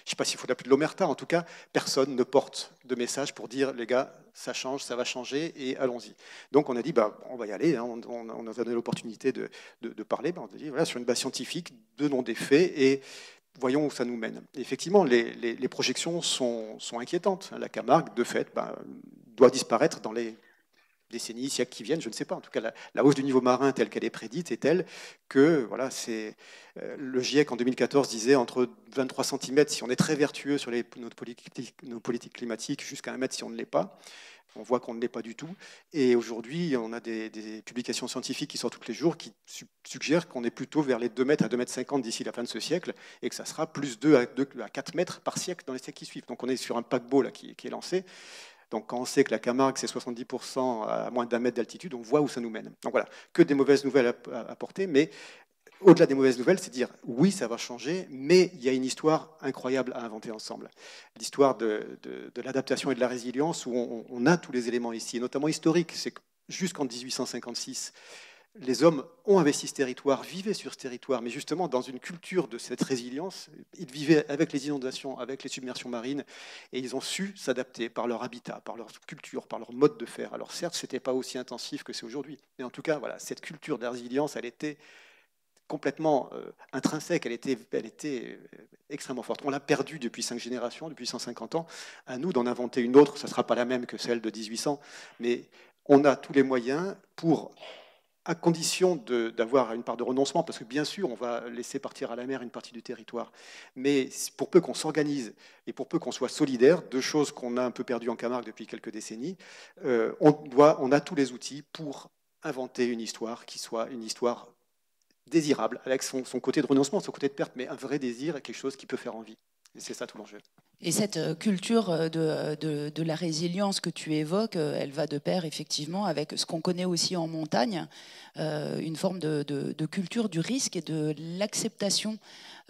Speaker 8: sais pas s'il faut l'appeler de l'omerta, en tout cas, personne ne porte de message pour dire les gars, ça change, ça va changer et allons-y. Donc on a dit on va y aller, hein, on a donné l'opportunité de parler, on a dit voilà, sur une base scientifique, donnons des faits et voyons où ça nous mène. Et effectivement, les projections sont inquiétantes. La Camargue, de fait, doit disparaître dans les décennies, siècles qui viennent, je ne sais pas. En tout cas, la hausse du niveau marin telle qu'elle est prédite est telle que voilà, le GIEC en 2014 disait entre 23 cm si on est très vertueux sur nos politiques climatiques, jusqu'à 1 mètre si on ne l'est pas. On voit qu'on ne l'est pas du tout. Et aujourd'hui, on a des publications scientifiques qui sortent tous les jours qui suggèrent qu'on est plutôt vers les 2 mètres à 2,50 m d'ici la fin de ce siècle et que ça sera plus 2 à 4 mètres par siècle dans les siècles qui suivent. Donc on est sur un paquebot là, qui est lancé. Donc quand on sait que la Camargue, c'est 70% à moins d'1 mètre d'altitude, on voit où ça nous mène. Donc voilà, que des mauvaises nouvelles à porter, mais au-delà des mauvaises nouvelles, c'est dire oui, ça va changer, mais il y a une histoire incroyable à inventer ensemble. L'histoire de l'adaptation et de la résilience, où on a tous les éléments ici, et notamment historiques. C'est que jusqu'en 1856, les hommes ont investi ce territoire, vivaient sur ce territoire, mais justement dans une culture de cette résilience. Ils vivaient avec les inondations, avec les submersions marines, et ils ont su s'adapter par leur habitat, par leur culture, par leur mode de faire. Alors certes, ce n'était pas aussi intensif que c'est aujourd'hui, mais en tout cas, voilà, cette culture de la résilience, elle était complètement intrinsèque, elle était extrêmement forte. On l'a perdue depuis 5 générations, depuis 150 ans. À nous d'en inventer une autre, ça ne sera pas la même que celle de 1800, mais on a tous les moyens pour à condition d'avoir une part de renoncement, parce que bien sûr, on va laisser partir à la mer une partie du territoire. Mais pour peu qu'on s'organise et pour peu qu'on soit solidaire, deux choses qu'on a un peu perdues en Camargue depuis quelques décennies, on a tous les outils pour inventer une histoire qui soit une histoire désirable, avec son côté de renoncement, son côté de perte, mais un vrai désir et quelque chose qui peut faire envie. Et c'est ça tout l'enjeu.
Speaker 7: Et cette culture de la résilience que tu évoques, elle va de pair effectivement avec ce qu'on connaît aussi en montagne, une forme de culture du risque et de l'acceptation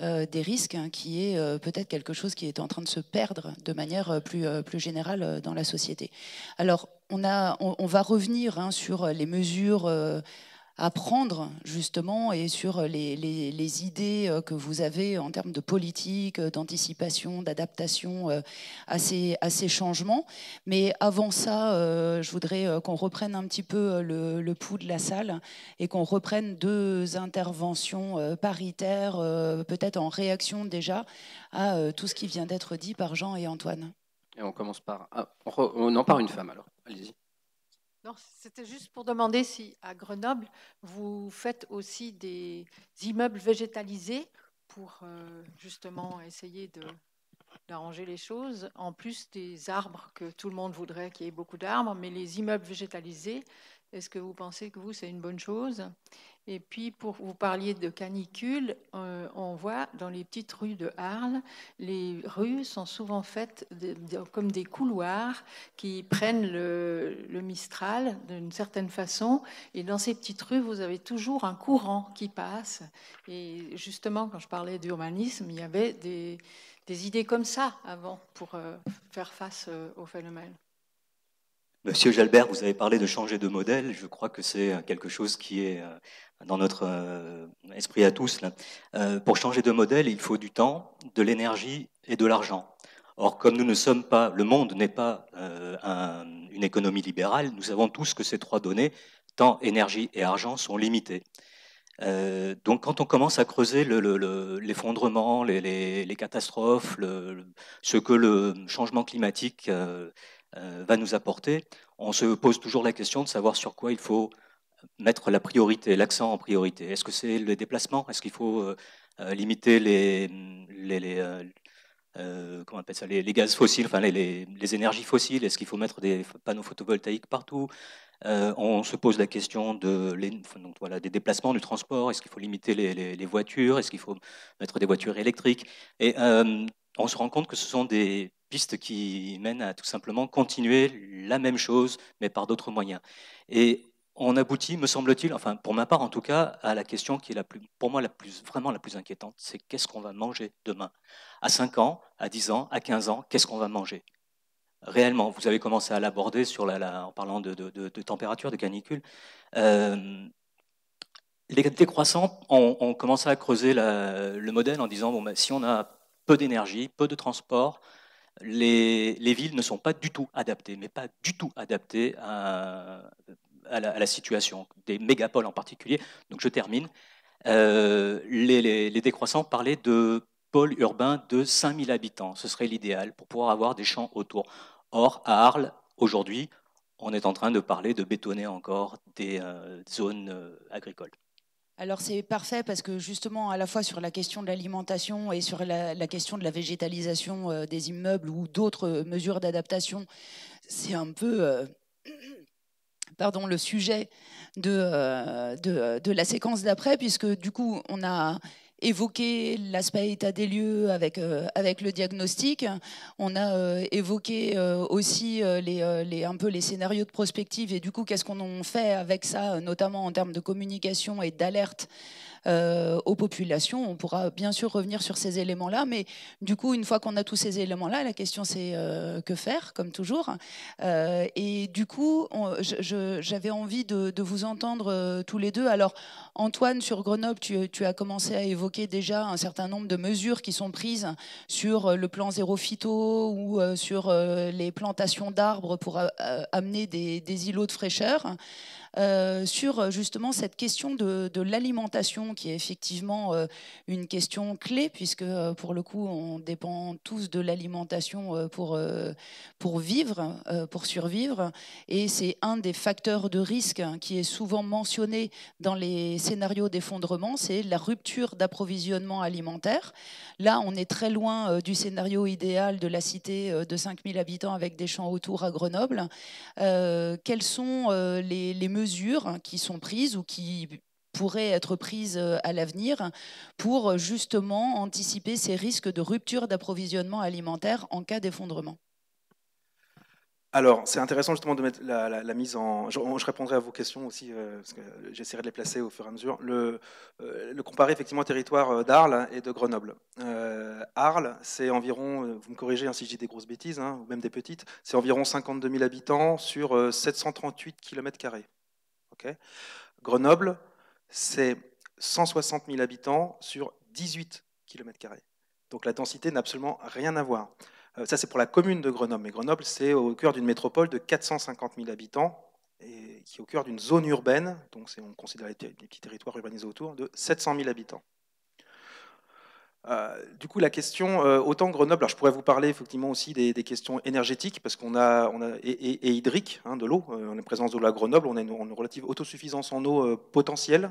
Speaker 7: des risques, hein, qui est peut-être quelque chose qui est en train de se perdre de manière plus générale dans la société. Alors, on va revenir, hein, sur les mesures à prendre justement et sur les idées que vous avez en termes de politique, d'anticipation, d'adaptation à ces changements. Mais avant ça, je voudrais qu'on reprenne un petit peu le pouls de la salle et qu'on reprenne deux interventions paritaires, peut-être en réaction déjà à tout ce qui vient d'être dit par Jean et Antoine.
Speaker 2: Et on commence par... on en part une femme alors, allez-y.
Speaker 5: Non, c'était juste pour demander si à Grenoble, vous faites aussi des immeubles végétalisés pour justement essayer d'arranger les choses, en plus des arbres que tout le monde voudrait qu'il y ait beaucoup d'arbres, mais les immeubles végétalisés, est-ce que vous pensez que c'est une bonne chose? Et puis, pour vous parliez de canicule, on voit dans les petites rues de Arles, les rues sont souvent faites comme des couloirs qui prennent le Mistral d'une certaine façon. Et dans ces petites rues, vous avez toujours un courant qui passe. Et justement, quand je parlais d'urbanisme, il y avait des idées comme ça avant pour faire face au phénomène.
Speaker 12: Monsieur Jalbert, vous avez parlé de changer de modèle. Je crois que c'est quelque chose qui est dans notre esprit à tous, là. Pour changer de modèle, il faut du temps, de l'énergie et de l'argent. Or, comme nous ne sommes pas, le monde n'est pas une économie libérale, nous savons tous que ces trois données, temps, énergie et argent, sont limitées. Donc, quand on commence à creuser l'effondrement, les catastrophes, ce que le changement climatique va nous apporter, on se pose toujours la question de savoir sur quoi il faut mettre la priorité, l'accent en priorité. Est-ce que c'est le déplacement? Est-ce qu'il faut limiter comment on appelle ça, les gaz fossiles, enfin les énergies fossiles? Est-ce qu'il faut mettre des panneaux photovoltaïques partout? On se pose la question des déplacements, du transport. Est-ce qu'il faut limiter les voitures? Est-ce qu'il faut mettre des voitures électriques? Et on se rend compte que ce sont des pistes qui mènent à tout simplement continuer la même chose, mais par d'autres moyens. Et on aboutit, me semble-t-il, enfin pour ma part en tout cas, à la question qui est pour moi vraiment la plus inquiétante, c'est qu'est-ce qu'on va manger demain? À 5 ans, à 10 ans, à 15 ans, qu'est-ce qu'on va manger? Réellement, vous avez commencé à l'aborder en parlant de température, de canicule. Les décroissants ont commencé à creuser le modèle en disant bon, si on a peu d'énergie, peu de transport, les villes ne sont pas du tout adaptées, mais pas du tout adaptées à la situation, des mégapoles en particulier. Donc je termine. Les décroissants parlaient de pôle urbain de 5000 habitants. Ce serait l'idéal pour pouvoir avoir des champs autour. Or, à Arles, aujourd'hui, on est en train de parler de bétonner encore des zones agricoles.
Speaker 7: Alors c'est parfait parce que justement à la fois sur la question de l'alimentation et sur la question de la végétalisation des immeubles ou d'autres mesures d'adaptation, c'est un peu le sujet de la séquence d'après, puisque du coup on a évoqué l'aspect état des lieux avec le diagnostic. On a évoqué aussi un peu les scénarios de prospective et du coup qu'est-ce qu'on en fait avec ça, notamment en termes de communication et d'alerte aux populations. On pourra bien sûr revenir sur ces éléments-là, mais du coup, une fois qu'on a tous ces éléments-là, la question c'est que faire, comme toujours. Et du coup, j'avais envie de vous entendre tous les deux. Alors, Antoine, sur Grenoble, tu as commencé à évoquer déjà un certain nombre de mesures qui sont prises sur le plan zéro phyto ou sur les plantations d'arbres pour amener des îlots de fraîcheur. sur justement cette question de l'alimentation, qui est effectivement une question clé, puisque pour le coup, on dépend tous de l'alimentation pour vivre, pour survivre. Et c'est un des facteurs de risque qui est souvent mentionné dans les scénarios d'effondrement, c'est la rupture d'approvisionnement alimentaire. Là, on est très loin du scénario idéal de la cité de 5000 habitants avec des champs autour à Grenoble. Quelles sont les mesures qui sont prises ou qui pourraient être prises à l'avenir pour justement anticiper ces risques de rupture d'approvisionnement alimentaire en cas d'effondrement?
Speaker 9: Alors, c'est intéressant justement de mettre la mise en... Je répondrai à vos questions aussi, parce que j'essaierai de les placer au fur et à mesure. Le comparer effectivement au territoire d'Arles et de Grenoble. Arles, c'est environ, vous me corrigez si je dis des grosses bêtises, ou même des petites, c'est environ 52 000 habitants sur 738 km². Okay. Grenoble, c'est 160 000 habitants sur 18 km². Donc la densité n'a absolument rien à voir. Ça, c'est pour la commune de Grenoble. Mais Grenoble, c'est au cœur d'une métropole de 450 000 habitants et qui est au cœur d'une zone urbaine, donc on considère les petits territoires urbanisés autour, de 700 000 habitants. Du coup, la question, autant Grenoble, alors je pourrais vous parler effectivement aussi des questions énergétiques, parce qu'on et hydriques, de l'eau. On est présence d'eau à Grenoble, on a une relative autosuffisance en eau potentielle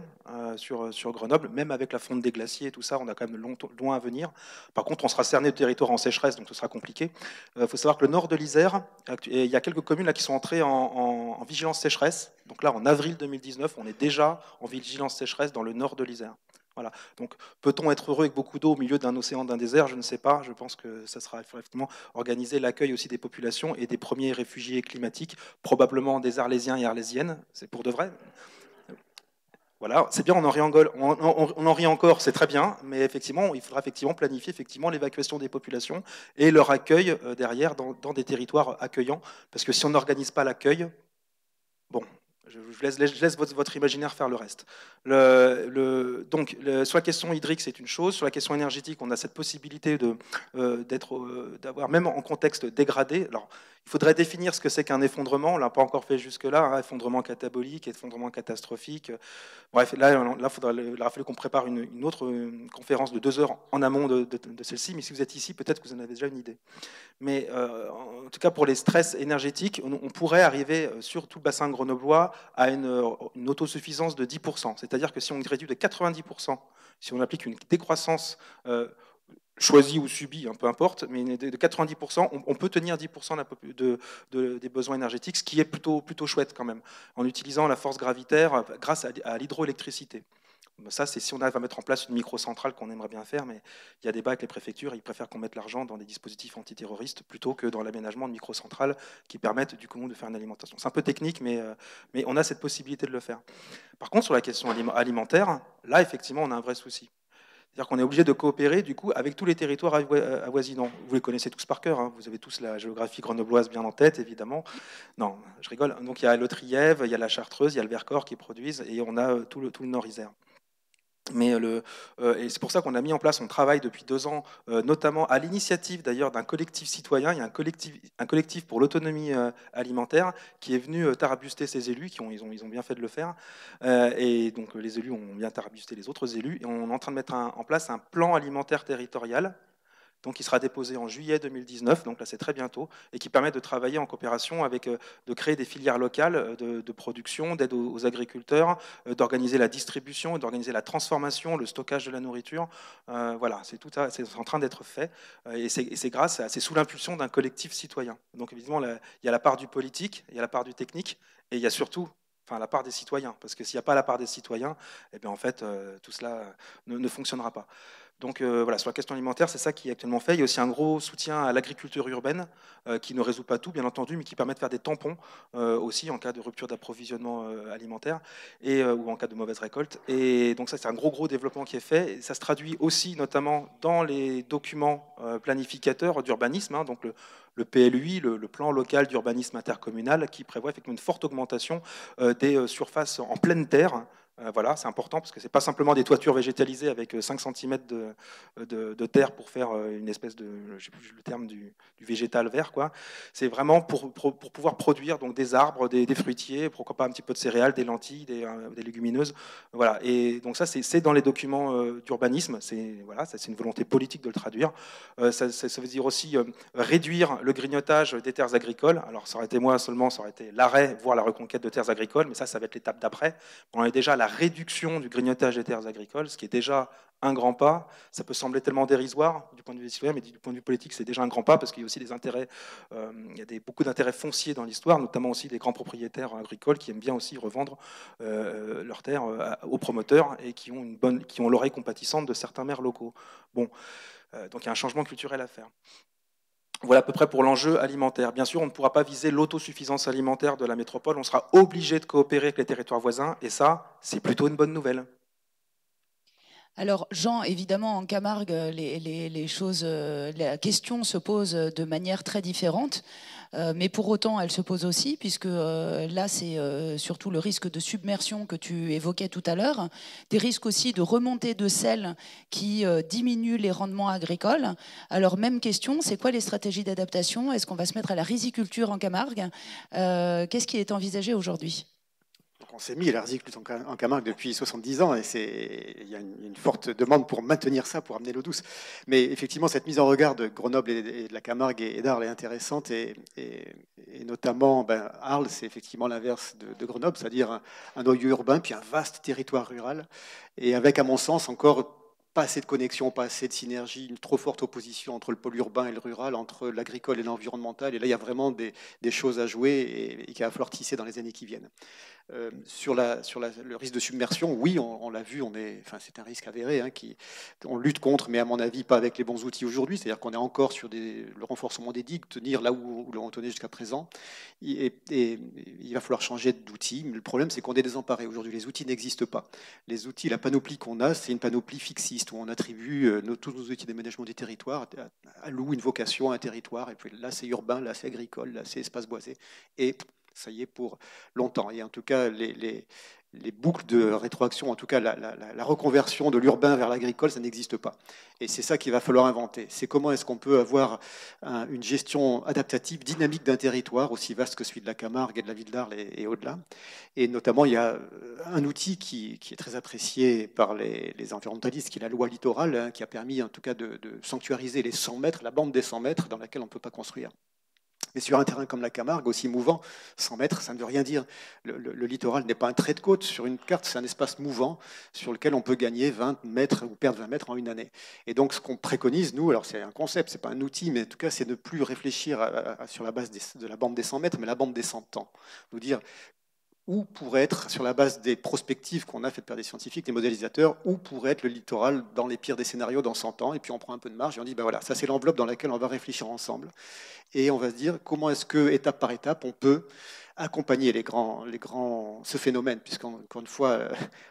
Speaker 9: sur Grenoble, même avec la fonte des glaciers et tout ça, on a quand même loin à venir. Par contre, on sera cerné de territoire en sécheresse, donc ce sera compliqué. Il faut savoir que le nord de l'Isère, il y a quelques communes là qui sont entrées en vigilance sécheresse. Donc là, en avril 2019, on est déjà en vigilance sécheresse dans le nord de l'Isère. Voilà. Donc, peut-on être heureux avec beaucoup d'eau au milieu d'un océan, d'un désert? Je ne sais pas. Je pense que il faudra effectivement organiser l'accueil aussi des populations et des premiers réfugiés climatiques, probablement des Arlésiens et Arlésiennes. C'est pour de vrai. Voilà, c'est bien, on en rit encore, c'est très bien, mais effectivement, il faudra effectivement planifier l'évacuation des populations et leur accueil derrière dans des territoires accueillants, parce que si on n'organise pas l'accueil, bon. Je laisse votre imaginaire faire le reste. Donc, sur la question hydrique, c'est une chose. Sur la question énergétique, on a cette possibilité d'avoir, même en contexte dégradé. Alors, il faudrait définir ce que c'est qu'un effondrement. On ne l'a pas encore fait jusque-là. Effondrement catabolique, effondrement catastrophique. Bref, là il aura fallu qu'on prépare une autre conférence de 2 heures en amont de celle-ci. Mais si vous êtes ici, peut-être que vous en avez déjà une idée. Mais en tout cas, pour les stress énergétiques, on pourrait arriver sur tout le bassin grenoblois à une autosuffisance de 10%. C'est-à-dire que si on réduit de 90%, si on applique une décroissance choisie ou subie, peu importe, mais de 90%, on peut tenir 10% des besoins énergétiques, ce qui est plutôt chouette quand même, en utilisant la force gravitaire grâce à l'hydroélectricité. Ça, c'est si on arrive à mettre en place une microcentrale qu'on aimerait bien faire, mais il y a des débats avec les préfectures, ils préfèrent qu'on mette l'argent dans des dispositifs antiterroristes plutôt que dans l'aménagement de microcentrales qui permettent du coup de faire une alimentation. C'est un peu technique, mais on a cette possibilité de le faire. Par contre, sur la question alimentaire, là, effectivement, on a un vrai souci. C'est-à-dire qu'on est obligé de coopérer du coup avec tous les territoires avoisinants. Vous les connaissez tous par cœur, vous avez tous la géographie grenobloise bien en tête, évidemment. Non, je rigole. Donc il y a le Trièves, il y a la Chartreuse, il y a le Vercors qui produisent, et on a tout le Nord-Isère. Mais et c'est pour ça qu'on a mis en place, on travaille depuis 2 ans, notamment à l'initiative d'ailleurs d'un collectif citoyen. Il y a un collectif pour l'autonomie alimentaire qui est venu tarabuster ces élus, ils ont bien fait de le faire. Et donc les élus ont bien tarabusté les autres élus. Et on est en train de mettre en place un plan alimentaire territorial. Donc, qui sera déposé en juillet 2019, donc là c'est très bientôt, et qui permet de travailler en coopération de créer des filières locales de production, d'aide aux agriculteurs, d'organiser la distribution, d'organiser la transformation, le stockage de la nourriture. Voilà, c'est en train d'être fait, et c'est sous l'impulsion d'un collectif citoyen. Donc évidemment, il y a la part du politique, il y a la part du technique, et il y a surtout la part des citoyens, parce que s'il n'y a pas la part des citoyens, eh bien, en fait, tout cela ne fonctionnera pas. Donc voilà, sur la question alimentaire, c'est ça qui est actuellement fait. Il y a aussi un gros soutien à l'agriculture urbaine, qui ne résout pas tout, bien entendu, mais qui permet de faire des tampons aussi en cas de rupture d'approvisionnement alimentaire ou en cas de mauvaise récolte. Et donc ça, c'est un gros développement qui est fait. Et ça se traduit aussi notamment dans les documents planificateurs d'urbanisme, donc le PLUI, le plan local d'urbanisme intercommunal, qui prévoit effectivement une forte augmentation des surfaces en pleine terre, Voilà, c'est important parce que c'est pas simplement des toitures végétalisées avec 5 cm de terre pour faire une espèce de, je sais plus le terme du végétal vert, quoi. C'est vraiment pour pouvoir produire donc des arbres, des fruitiers, pourquoi pas un petit peu de céréales, des lentilles, des légumineuses. Voilà. Et donc ça, c'est dans les documents d'urbanisme. C'est voilà, c'est une volonté politique de le traduire. Ça veut dire aussi réduire le grignotage des terres agricoles. Alors ça aurait été moi seulement, ça aurait été l'arrêt, voire la reconquête de terres agricoles, mais ça va être l'étape d'après. On est déjà à la réduction du grignotage des terres agricoles, ce qui est déjà un grand pas. Ça peut sembler tellement dérisoire du point de vue citoyen, mais du point de vue politique, c'est déjà un grand pas parce qu'il y a aussi des intérêts, il y a beaucoup d'intérêts fonciers dans l'histoire, notamment aussi des grands propriétaires agricoles qui aiment bien aussi revendre leurs terres aux promoteurs et qui ont l'oreille compatissante de certains maires locaux. Bon, donc il y a un changement culturel à faire. Voilà à peu près pour l'enjeu alimentaire. Bien sûr, on ne pourra pas viser l'autosuffisance alimentaire de la métropole, on sera obligé de coopérer avec les territoires voisins, et ça, c'est plutôt une bonne nouvelle.
Speaker 7: Alors Jean, évidemment, en Camargue, les choses, la question se pose de manière très différente, mais pour autant, elle se pose aussi, puisque là, c'est surtout le risque de submersion que tu évoquais tout à l'heure, des risques aussi de remontée de sel qui diminuent les rendements agricoles. Alors même question, c'est quoi les stratégies d'adaptation? Est-ce qu'on va se mettre à la riziculture en Camargue? Qu'est-ce qui est envisagé aujourd'hui?
Speaker 8: On s'est mis à la riziculture en Camargue depuis 70 ans et il y a une forte demande pour maintenir ça, pour amener l'eau douce. Mais effectivement, cette mise en regard de Grenoble et de la Camargue et d'Arles est intéressante et notamment Arles, c'est effectivement l'inverse de Grenoble, c'est-à-dire un noyau urbain puis un vaste territoire rural et avec, à mon sens, encore pas assez de connexion, pas assez de synergie, une trop forte opposition entre le pôle urbain et le rural, entre l'agricole et l'environnemental. Et là, il y a vraiment des choses à jouer et qu'il va falloir tisser dans les années qui viennent. Sur le risque de submersion, oui, on l'a vu, c'est un risque avéré, on lutte contre, mais à mon avis, pas avec les bons outils aujourd'hui. C'est-à-dire qu'on est encore sur le renforcement des digues, tenir là où l'on tenait jusqu'à présent. Et il va falloir changer d'outils. Mais le problème, c'est qu'on est désemparé. Aujourd'hui, les outils n'existent pas. Les outils, la panoplie qu'on a, c'est une panoplie fixiste, où on attribue tous nos outils d'aménagement des territoires, alloue une vocation à un territoire. Et puis là, c'est urbain, là, c'est agricole, là, c'est espace boisé. Et ça y est pour longtemps. Et en tout cas, les boucles de rétroaction, en tout cas la reconversion de l'urbain vers l'agricole, ça n'existe pas. Et c'est ça qu'il va falloir inventer. C'est comment est-ce qu'on peut avoir une gestion adaptative, dynamique d'un territoire, aussi vaste que celui de la Camargue et de la ville d'Arles et au-delà. Et notamment, il y a un outil qui est très apprécié par les environnementalistes, qui est la loi littorale, qui a permis en tout cas de sanctuariser les 100 mètres, la bande des 100 mètres dans laquelle on ne peut pas construire. Mais sur un terrain comme la Camargue, aussi mouvant, 100 mètres, ça ne veut rien dire. Le littoral n'est pas un trait de côte sur une carte, c'est un espace mouvant sur lequel on peut gagner 20 mètres ou perdre 20 mètres en une année. Et donc, ce qu'on préconise, nous, alors c'est un concept, c'est pas un outil, mais en tout cas, c'est ne plus réfléchir sur la base de la bande des 100 mètres, mais la bande des 100 ans. Nous dire où pourrait être, sur la base des prospectives qu'on a faites par des scientifiques, des modélisateurs, où pourrait être le littoral dans les pires des scénarios dans 100 ans, et puis on prend un peu de marge et on dit, voilà, ça c'est l'enveloppe dans laquelle on va réfléchir ensemble, et on va se dire comment est-ce que, étape par étape, on peut accompagner ce phénomène, puisqu'encore une fois,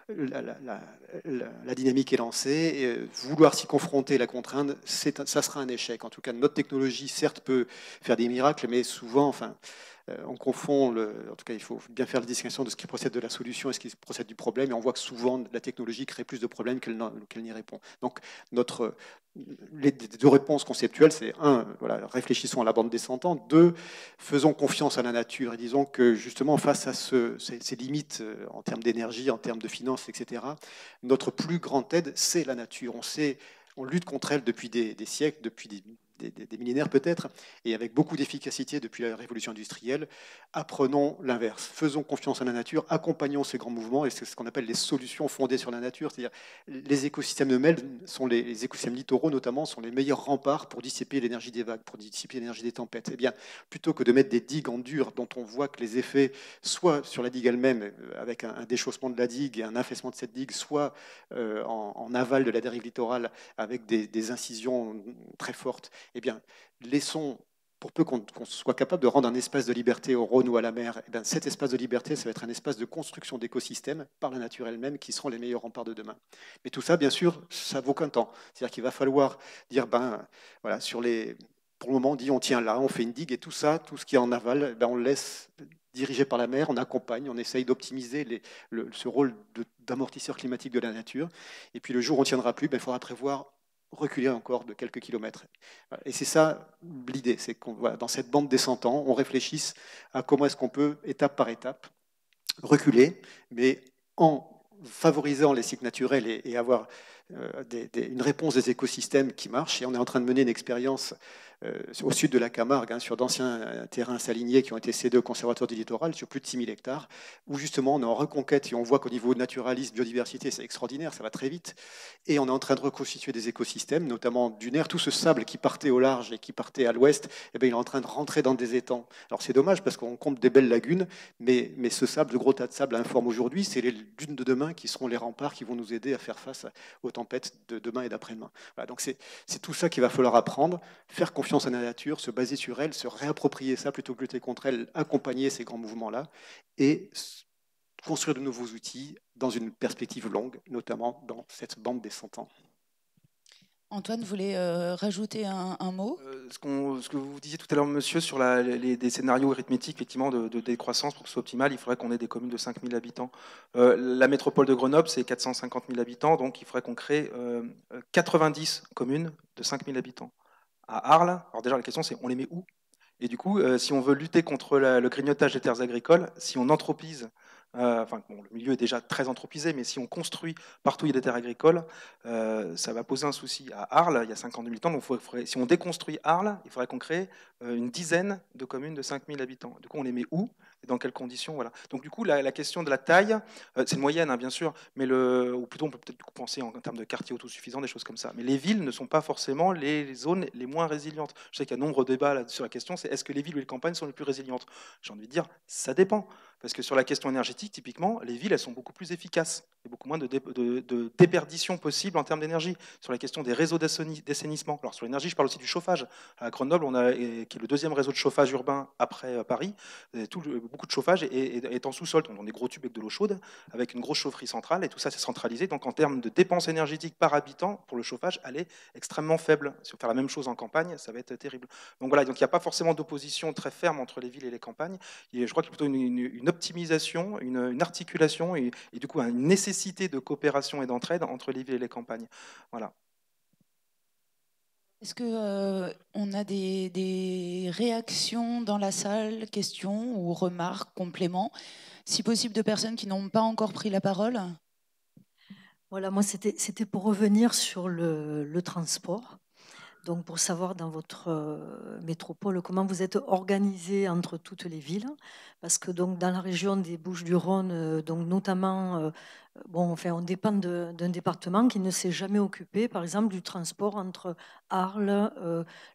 Speaker 8: la dynamique est lancée, et vouloir s'y confronter, la contraindre, ça sera un échec. En tout cas, notre technologie, certes, peut faire des miracles, mais souvent, on confond, en tout cas il faut bien faire la distinction de ce qui procède de la solution et ce qui procède du problème, et on voit que souvent la technologie crée plus de problèmes qu'elle n'y répond. Donc les deux réponses conceptuelles, c'est voilà, réfléchissons à la bande des 100 ans, 2, faisons confiance à la nature, et disons que justement face à ces limites en termes d'énergie, en termes de finances, etc., notre plus grande aide, c'est la nature. On lutte contre elle depuis des siècles, depuis des millénaires peut-être, et avec beaucoup d'efficacité depuis la révolution industrielle. Apprenons l'inverse. Faisons confiance à la nature, accompagnons ces grands mouvements, et c'est ce qu'on appelle les solutions fondées sur la nature, c'est-à-dire les écosystèmes eux-mêmes, les écosystèmes littoraux notamment, sont les meilleurs remparts pour dissiper l'énergie des vagues, pour dissiper l'énergie des tempêtes. Eh bien, plutôt que de mettre des digues en dur, dont on voit que les effets, soit sur la digue elle-même, avec un déchaussement de la digue et un affaissement de cette digue, soit en aval de la dérive littorale, avec des incisions très fortes, eh bien, laissons, pour peu qu'on soit capable de rendre un espace de liberté au Rhône ou à la mer, eh bien, cet espace de liberté, ça va être un espace de construction d'écosystèmes par la nature elle-même qui seront les meilleurs remparts de demain. Mais tout ça, bien sûr, ça vaut qu'un temps. C'est-à-dire qu'il va falloir dire, voilà, pour le moment, on dit on tient là, on fait une digue, et tout ça, tout ce qui est en aval, on le laisse dirigé par la mer, on accompagne, on essaye d'optimiser ce rôle d'amortisseur climatique de la nature. Et puis le jour où on ne tiendra plus, il faudra prévoir reculer encore de quelques kilomètres. Et c'est ça l'idée, c'est qu'on dans cette bande descendant, on réfléchisse à comment est-ce qu'on peut, étape par étape, reculer, mais en favorisant les cycles naturels et avoir une réponse des écosystèmes qui marche. Et on est en train de mener une expérience au sud de la Camargue, sur d'anciens terrains saliniers qui ont été cédés au Conservatoire du littoral, sur plus de 6000 hectares, où justement on est en reconquête et on voit qu'au niveau naturaliste, biodiversité, c'est extraordinaire, ça va très vite. Et on est en train de reconstituer des écosystèmes, notamment dunaires. Tout ce sable qui partait au large et qui partait à l'ouest, il est en train de rentrer dans des étangs. Alors c'est dommage parce qu'on compte des belles lagunes, mais ce sable, ce gros tas de sable informe aujourd'hui, c'est les dunes de demain qui seront les remparts qui vont nous aider à faire face aux tempêtes de demain et d'après-demain. Voilà, donc c'est tout ça qu'il va falloir apprendre, faire confiance à la nature, se baser sur elle, se réapproprier ça plutôt que lutter contre elle, accompagner ces grands mouvements-là et construire de nouveaux outils dans une perspective longue, notamment dans cette bande des 100 ans.
Speaker 7: Antoine voulait rajouter un mot.
Speaker 9: Ce que vous disiez tout à l'heure, monsieur, sur des scénarios arithmétiques effectivement, de décroissance, pour que ce soit optimal, il faudrait qu'on ait des communes de 5000 habitants. La métropole de Grenoble, c'est 450 000 habitants, donc il faudrait qu'on crée 90 communes de 5000 habitants. À Arles, alors déjà la question c'est on les met où? Et du coup, si on veut lutter contre le grignotage des terres agricoles, si on anthropise, le milieu est déjà très anthropisé, mais si on construit partout où il y a des terres agricoles, ça va poser un souci. À Arles, il y a 50 000 habitants, donc si on déconstruit Arles, il faudrait qu'on crée une dizaine de communes de 5000 habitants. Du coup, on les met où et dans quelles conditions, voilà. Donc du coup, la question de la taille, c'est une moyenne, bien sûr, mais ou plutôt on peut peut-être penser en termes de quartiers autosuffisants, des choses comme ça. Mais les villes ne sont pas forcément les zones les moins résilientes. Je sais qu'il y a nombre de débats là sur la question, c'est est-ce que les villes ou les campagnes sont les plus résilientes? J'ai envie de dire, ça dépend. Parce que sur la question énergétique, typiquement, les villes, elles sont beaucoup plus efficaces. Il y a beaucoup moins de déperdition possible en termes d'énergie. Sur la question des réseaux d'assainissement, alors sur l'énergie, je parle aussi du chauffage. À Grenoble, qui est le deuxième réseau de chauffage urbain après Paris, beaucoup de chauffage est en sous-sol, donc dans des gros tubes avec de l'eau chaude, avec une grosse chaufferie centrale, et tout ça, c'est centralisé. Donc en termes de dépenses énergétiques par habitant, pour le chauffage, elle est extrêmement faible. Si on fait la même chose en campagne, ça va être terrible. Donc voilà, donc il n'y a pas forcément d'opposition très ferme entre les villes et les campagnes. Et je crois qu'il y a plutôt une optimisation, une articulation et du coup une nécessité de coopération et d'entraide entre les villes et les campagnes. Voilà.
Speaker 7: Est-ce qu'on a des réactions dans la salle, questions ou remarques, compléments, si possible de personnes qui n'ont pas encore pris la parole?
Speaker 13: Voilà, moi c'était pour revenir sur le transport. Donc, pour savoir dans votre métropole comment vous êtes organisé entre toutes les villes, parce que donc dans la région des Bouches-du-Rhône, donc notamment, on dépend d'un département qui ne s'est jamais occupé, par exemple, du transport entre Arles,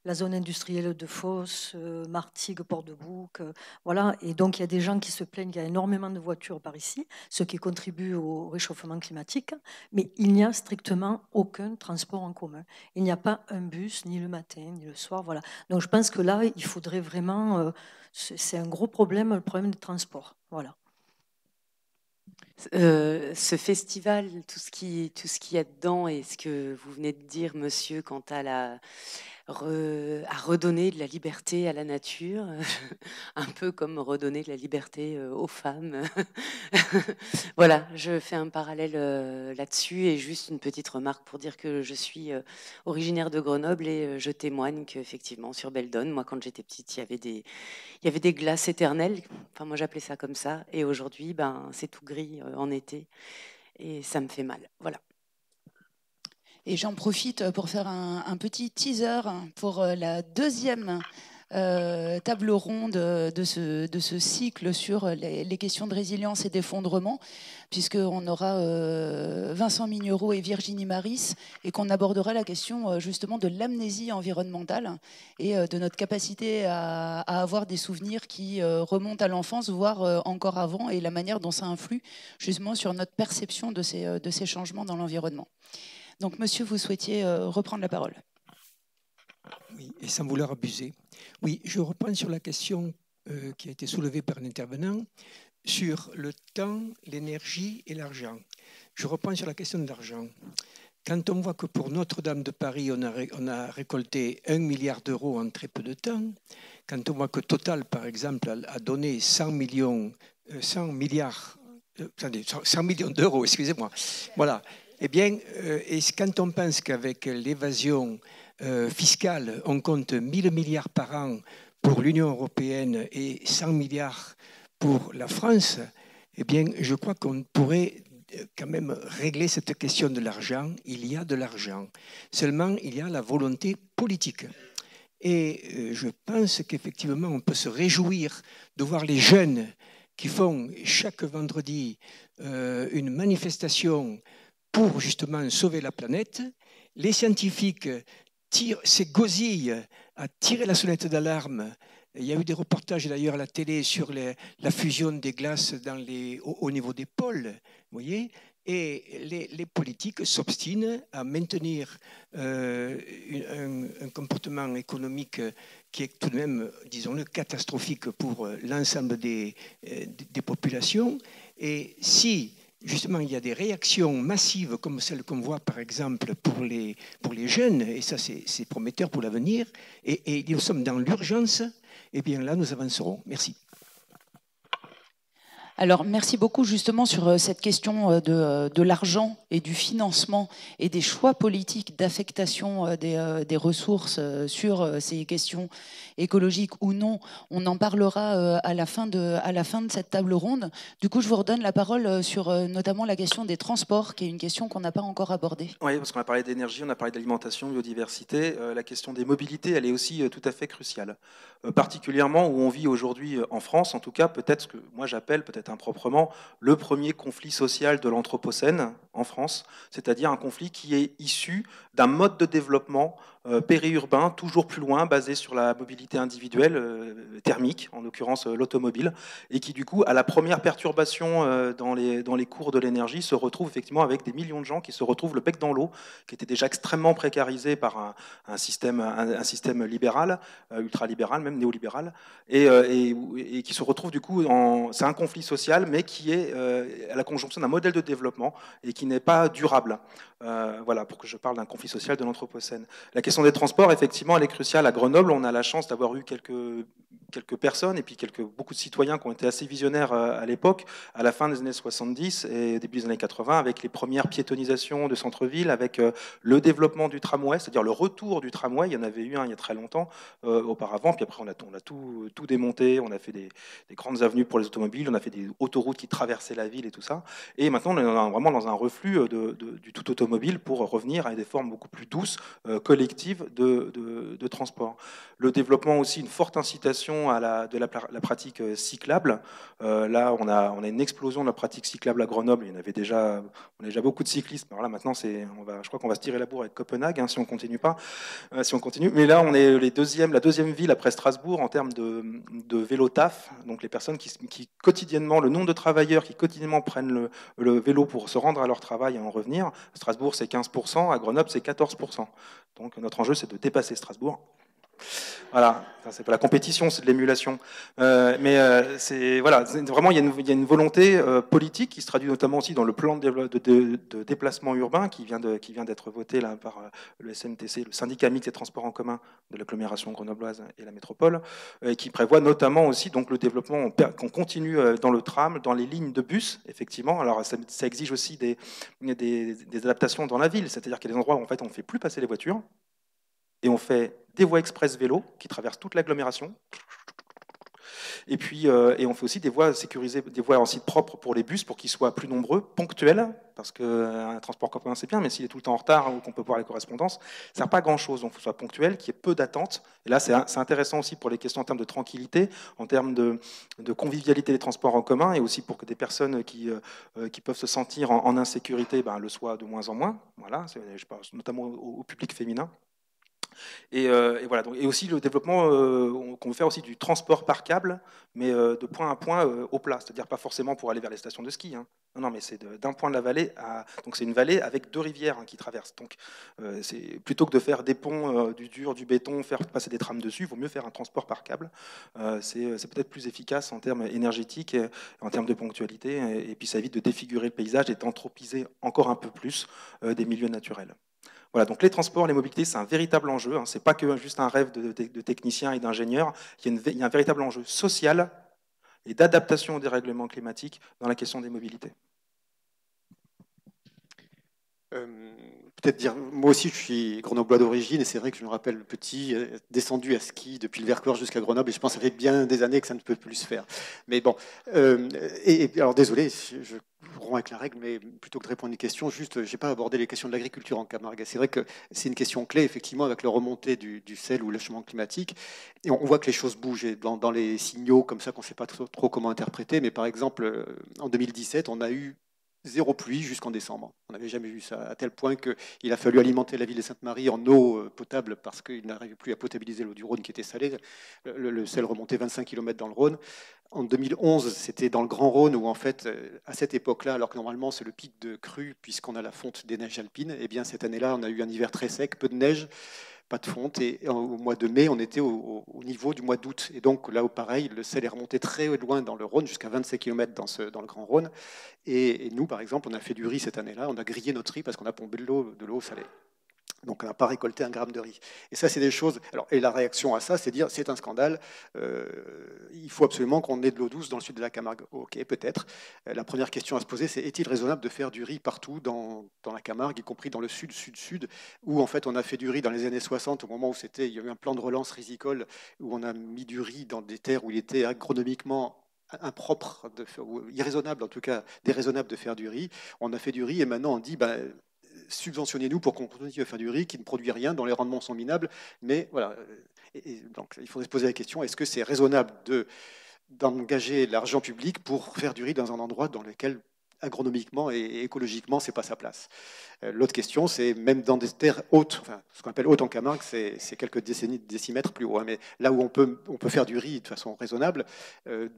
Speaker 13: la zone industrielle de Fos, Martigues, Port-de-Bouc, voilà. Et donc il y a des gens qui se plaignent qu'il y a énormément de voitures par ici, ce qui contribue au réchauffement climatique, mais il n'y a strictement aucun transport en commun. Il n'y a pas un bus ni le matin ni le soir, voilà. Donc je pense que là il faudrait vraiment, c'est un gros problème, le problème des transports, voilà.
Speaker 14: Ce festival, tout ce qu'il y a dedans et ce que vous venez de dire, monsieur, quant à redonner de la liberté à la nature, un peu comme redonner de la liberté aux femmes. Voilà, je fais un parallèle là-dessus et juste une petite remarque pour dire que je suis originaire de Grenoble et je témoigne qu'effectivement sur Beldon, moi quand j'étais petite, il y avait des glaces éternelles, enfin moi j'appelais ça comme ça, et aujourd'hui c'est tout gris en été et ça me fait mal. Voilà.
Speaker 7: Et j'en profite pour faire un petit teaser pour la deuxième table ronde de ce cycle sur les questions de résilience et d'effondrement, puisqu'on aura Vincent Mignereau et Virginie Maris, et qu'on abordera la question justement de l'amnésie environnementale et de notre capacité à avoir des souvenirs qui remontent à l'enfance, voire encore avant, et la manière dont ça influe justement sur notre perception de ces changements dans l'environnement. Donc, monsieur, vous souhaitiez reprendre la parole.
Speaker 10: Oui, et sans vouloir abuser. Oui, je reprends sur la question qui a été soulevée par un intervenant sur le temps, l'énergie et l'argent. Je reprends sur la question de l'argent. quand on voit que pour Notre-Dame de Paris, on a récolté 1 milliard d'euros en très peu de temps, quand on voit que Total, par exemple, a donné 100 millions d'euros, excusez-moi, voilà. Eh bien, et quand on pense qu'avec l'évasion fiscale, on compte 1000 milliards par an pour l'Union européenne et 100 milliards pour la France, eh bien, je crois qu'on pourrait quand même régler cette question de l'argent. Il y a de l'argent. Seulement, il y a la volonté politique. Et je pense qu'effectivement, on peut se réjouir de voir les jeunes qui font chaque vendredi une manifestation pour justement sauver la planète. Les scientifiques s'égosillent à tirer la sonnette d'alarme. Il y a eu des reportages d'ailleurs à la télé sur la fusion des glaces au niveau des pôles, vous voyez, et les politiques s'obstinent à maintenir un comportement économique qui est tout de même, disons-le, catastrophique pour l'ensemble des populations. Et si justement il y a des réactions massives comme celles qu'on voit par exemple pour les jeunes, et ça c'est prometteur pour l'avenir, et nous sommes dans l'urgence, et bien là nous avancerons. Merci.
Speaker 7: Alors, merci beaucoup justement sur cette question de l'argent et du financement et des choix politiques d'affectation des ressources sur ces questions écologiques ou non. On en parlera à la fin de cette table ronde. Du coup, je vous redonne la parole sur notamment la question des transports, qui est une question qu'on n'a pas encore abordée.
Speaker 9: Oui, parce qu'on a parlé d'énergie, on a parlé d'alimentation, biodiversité. La question des mobilités, elle est aussi tout à fait cruciale. Particulièrement où on vit aujourd'hui en France, en tout cas, peut-être ce que moi j'appelle peut-être improprement le premier conflit social de l'Anthropocène en France, c'est-à-dire un conflit qui est issu d'un mode de développement périurbain, toujours plus loin, basé sur la mobilité individuelle, thermique, en l'occurrence l'automobile, et qui du coup, à la première perturbation dans les cours de l'énergie, se retrouve effectivement avec des millions de gens qui se retrouvent le bec dans l'eau, qui était déjà extrêmement précarisé par un système libéral, ultralibéral, même néolibéral, et qui se retrouve du coup, c'est un conflit social, mais qui est à la conjonction d'un modèle de développement et qui n'est pas durable. Voilà, pour que je parle d'un conflit social de l'Anthropocène. La question des transports, effectivement, elle est cruciale. À Grenoble, on a la chance d'avoir eu quelques personnes et puis beaucoup de citoyens qui ont été assez visionnaires à l'époque, à la fin des années 70 et début des années 80, avec les premières piétonisations de centre-ville, avec le développement du tramway, c'est-à-dire le retour du tramway. Il y en avait eu un il y a très longtemps auparavant, puis après on a tout démonté, on a fait des grandes avenues pour les automobiles, on a fait des autoroutes qui traversaient la ville et tout ça. Et maintenant, on est vraiment dans un reflux du tout automobile pour revenir à des formes beaucoup plus douces, collectives de transport. Le développement aussi, une forte incitation à la pratique cyclable. Là, on a une explosion de la pratique cyclable à Grenoble. On a déjà beaucoup de cyclistes. Alors là, maintenant, je crois qu'on va se tirer la bourre avec Copenhague, hein, si on continue pas. Si on continue. Mais là, on est la deuxième ville après Strasbourg en termes de vélo taf. Donc les personnes qui quotidiennement, le nombre de travailleurs qui quotidiennement prennent le vélo pour se rendre à leur travail et en revenir. À Strasbourg, c'est 15%, à Grenoble, c'est 14%. Donc notre enjeu, c'est de dépasser Strasbourg. Voilà, enfin, c'est pas la compétition, c'est de l'émulation. Voilà, vraiment, il y a une volonté politique qui se traduit notamment aussi dans le plan de déplacement urbain qui vient d'être voté là, par le SNTC, le syndicat mixte des transports en commun de l'agglomération grenobloise et la métropole, qui prévoit notamment aussi donc, le développement, qu'on continue dans le tram, dans les lignes de bus, effectivement. Alors ça exige aussi des adaptations dans la ville, c'est-à-dire qu'il y a des endroits où en fait, on ne fait plus passer les voitures, et on fait des voies express vélo qui traversent toute l'agglomération. Et puis, on fait aussi des voies sécurisées, des voies en site propre pour les bus, pour qu'ils soient plus nombreux, ponctuels, parce qu'un transport commun c'est bien, mais s'il est tout le temps en retard ou qu'on peut voir les correspondances, ça ne sert pas à grand-chose. Donc, il faut que ce soit ponctuel, qu'il y ait peu d'attente. Et là, c'est intéressant aussi pour les questions en termes de tranquillité, en termes de convivialité des transports en commun, et aussi pour que des personnes qui peuvent se sentir en insécurité le soient de moins en moins. Voilà, je pense notamment au public féminin. Et voilà. Donc, et aussi le développement, qu'on veut faire aussi du transport par câble, mais de point à point au plat, c'est-à-dire pas forcément pour aller vers les stations de ski. Hein. Non, mais c'est d'un point de la vallée à. Donc c'est une vallée avec 2 rivières qui traversent. Donc c'est plutôt que de faire des ponts, du dur, du béton, faire passer des trams dessus, il vaut mieux faire un transport par câble. C'est peut-être plus efficace en termes énergétiques, et en termes de ponctualité, et puis ça évite de défigurer le paysage et d'anthropiser encore un peu plus des milieux naturels. Voilà, donc les transports, les mobilités, c'est un véritable enjeu. Hein. Ce n'est pas que juste un rêve de techniciens et d'ingénieurs. Il y a un véritable enjeu social et d'adaptation au dérèglement climatique dans la question des mobilités.
Speaker 8: Peut-être dire, moi aussi je suis grenoblois d'origine et c'est vrai que je me rappelle petit, descendu à ski depuis le Vercors jusqu'à Grenoble et je pense que ça fait bien des années que ça ne peut plus se faire. Mais bon, alors désolé, je romps avec la règle, mais plutôt que de répondre à une question, juste, je n'ai pas abordé les questions de l'agriculture en Camargue. C'est vrai que c'est une question clé, effectivement, avec la remontée du sel ou le changement climatique. Et on voit que les choses bougent et dans les signaux comme ça qu'on ne sait pas trop comment interpréter. Mais par exemple, en 2017, on a eu 0 pluie jusqu'en décembre. On n'avait jamais vu ça, à tel point qu'il a fallu alimenter la ville de Sainte-Marie en eau potable parce qu'il n'arrivait plus à potabiliser l'eau du Rhône qui était salée. Le sel remontait 25 km dans le Rhône. En 2011, c'était dans le Grand Rhône où, en fait, à cette époque-là, alors que normalement c'est le pic de crue puisqu'on a la fonte des neiges alpines, eh bien cette année-là, on a eu un hiver très sec, peu de neige, pas de fonte, et au mois de mai, on était au niveau du mois d'août. Et donc là, pareil, le sel est remonté très loin dans le Rhône, jusqu'à 27 km dans le Grand Rhône. Et nous, par exemple, on a fait du riz cette année-là, on a grillé notre riz parce qu'on a pompé de l'eau salée. Donc on n'a pas récolté 1 gramme de riz. Et ça, c'est des choses... Alors, et la réaction à ça, c'est dire, c'est un scandale, il faut absolument qu'on ait de l'eau douce dans le sud de la Camargue. Ok, peut-être. La première question à se poser, c'est est-il raisonnable de faire du riz partout dans la Camargue, y compris dans le sud, où en fait on a fait du riz dans les années 60, au moment où il y a eu un plan de relance risicole, où on a mis du riz dans des terres où il était agronomiquement impropre, ou irraisonnable en tout cas, déraisonnable de faire du riz. On a fait du riz et maintenant on dit... subventionnez-nous pour qu'on continue à faire du riz qui ne produit rien, dont les rendements sont minables. Mais voilà, donc il faudrait se poser la question, est-ce que c'est raisonnable d'engager l'argent public pour faire du riz dans un endroit dans lequel agronomiquement et écologiquement, c'est pas sa place. L'autre question, c'est même dans des terres hautes, enfin, ce qu'on appelle hautes en Camargue, c'est quelques décimètres plus haut, hein, mais là où on peut faire du riz de façon raisonnable,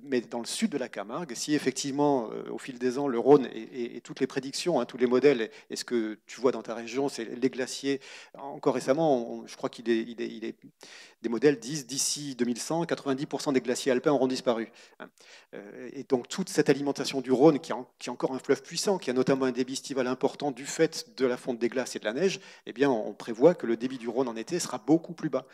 Speaker 8: mais dans le sud de la Camargue, si effectivement, au fil des ans, le Rhône et toutes les prédictions, hein, tous les modèles, et ce que tu vois dans ta région, c'est les glaciers. Encore récemment, je crois qu'il est des modèles disent d'ici 2100, 90% des glaciers alpins auront disparu. Et donc toute cette alimentation du Rhône, qui est encore un fleuve puissant, qui a notamment un débit estival important du fait de la fonte des glaces et de la neige, eh bien on prévoit que le débit du Rhône en été sera beaucoup plus bas.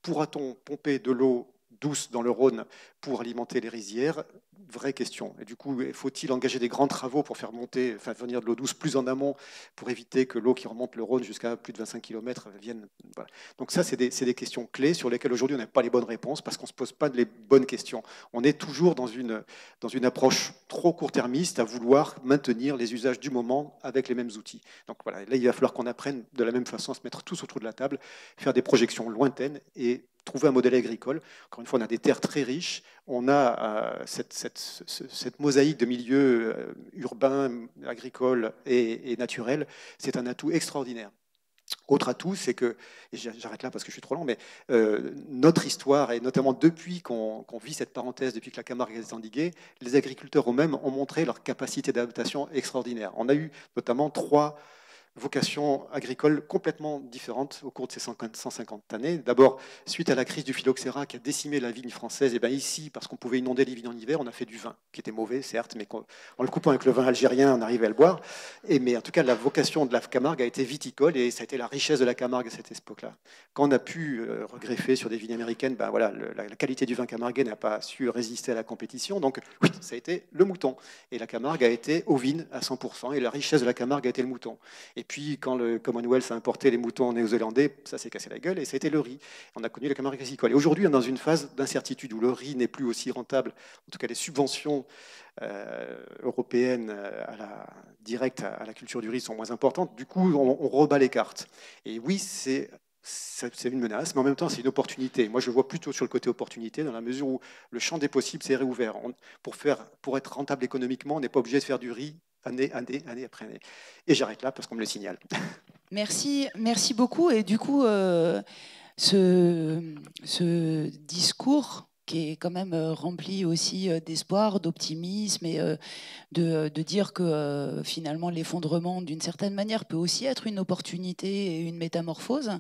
Speaker 8: Pourra-t-on pomper de l'eau douce dans le Rhône pour alimenter les rizières? Vraie question. Et du coup, faut-il engager des grands travaux pour faire venir de l'eau douce plus en amont pour éviter que l'eau qui remonte le Rhône jusqu'à plus de 25 km vienne... Voilà. Donc ça, c'est des questions clés sur lesquelles aujourd'hui on n'a pas les bonnes réponses parce qu'on ne se pose pas les bonnes questions. On est toujours dans une approche trop court-termiste à vouloir maintenir les usages du moment avec les mêmes outils. Donc voilà, là, il va falloir qu'on apprenne de la même façon à se mettre tous autour de la table, faire des projections lointaines et trouver un modèle agricole. Encore une fois, on a des terres très riches, on a cette mosaïque de milieux urbains, agricoles et naturels. C'est un atout extraordinaire. Autre atout, c'est que, et j'arrête là parce que je suis trop long, mais notre histoire, et notamment depuis qu'on vit cette parenthèse, depuis que la Camargue est endiguée, les agriculteurs eux-mêmes ont montré leur capacité d'adaptation extraordinaire. On a eu notamment 3 vocations agricoles complètement différentes au cours de ces 150 années. D'abord, suite à la crise du phylloxéra qui a décimé la vigne française, et bien ici, parce qu'on pouvait inonder les vignes en hiver, on a fait du vin, qui était mauvais, certes, mais en le coupant avec le vin algérien, on arrivait à le boire. Mais en tout cas, la vocation de la Camargue a été viticole, et ça a été la richesse de la Camargue à cette époque-là. Quand on a pu regreffer sur des vignes américaines, ben voilà, la qualité du vin camarguais n'a pas su résister à la compétition, donc oui, ça a été le mouton. Et la Camargue a été ovine à 100%, et la richesse de la Camargue a été le mouton. Et puis, quand le Commonwealth a importé les moutons néo-zélandais, ça s'est cassé la gueule et ça a été le riz. On a connu la Camargue agricole. Et aujourd'hui, on est dans une phase d'incertitude où le riz n'est plus aussi rentable. En tout cas, les subventions européennes directes à la culture du riz sont moins importantes. Du coup, on rebat les cartes. Et oui, c'est une menace, mais en même temps, c'est une opportunité. Moi, je vois plutôt sur le côté opportunité, dans la mesure où le champ des possibles s'est réouvert. Pour être rentable économiquement, on n'est pas obligé de faire du riz année après année. Et j'arrête là parce qu'on me le signale.
Speaker 7: Merci beaucoup. Et du coup, ce discours qui est quand même rempli aussi d'espoir, d'optimisme et de dire que finalement l'effondrement d'une certaine manière peut aussi être une opportunité et une métamorphose,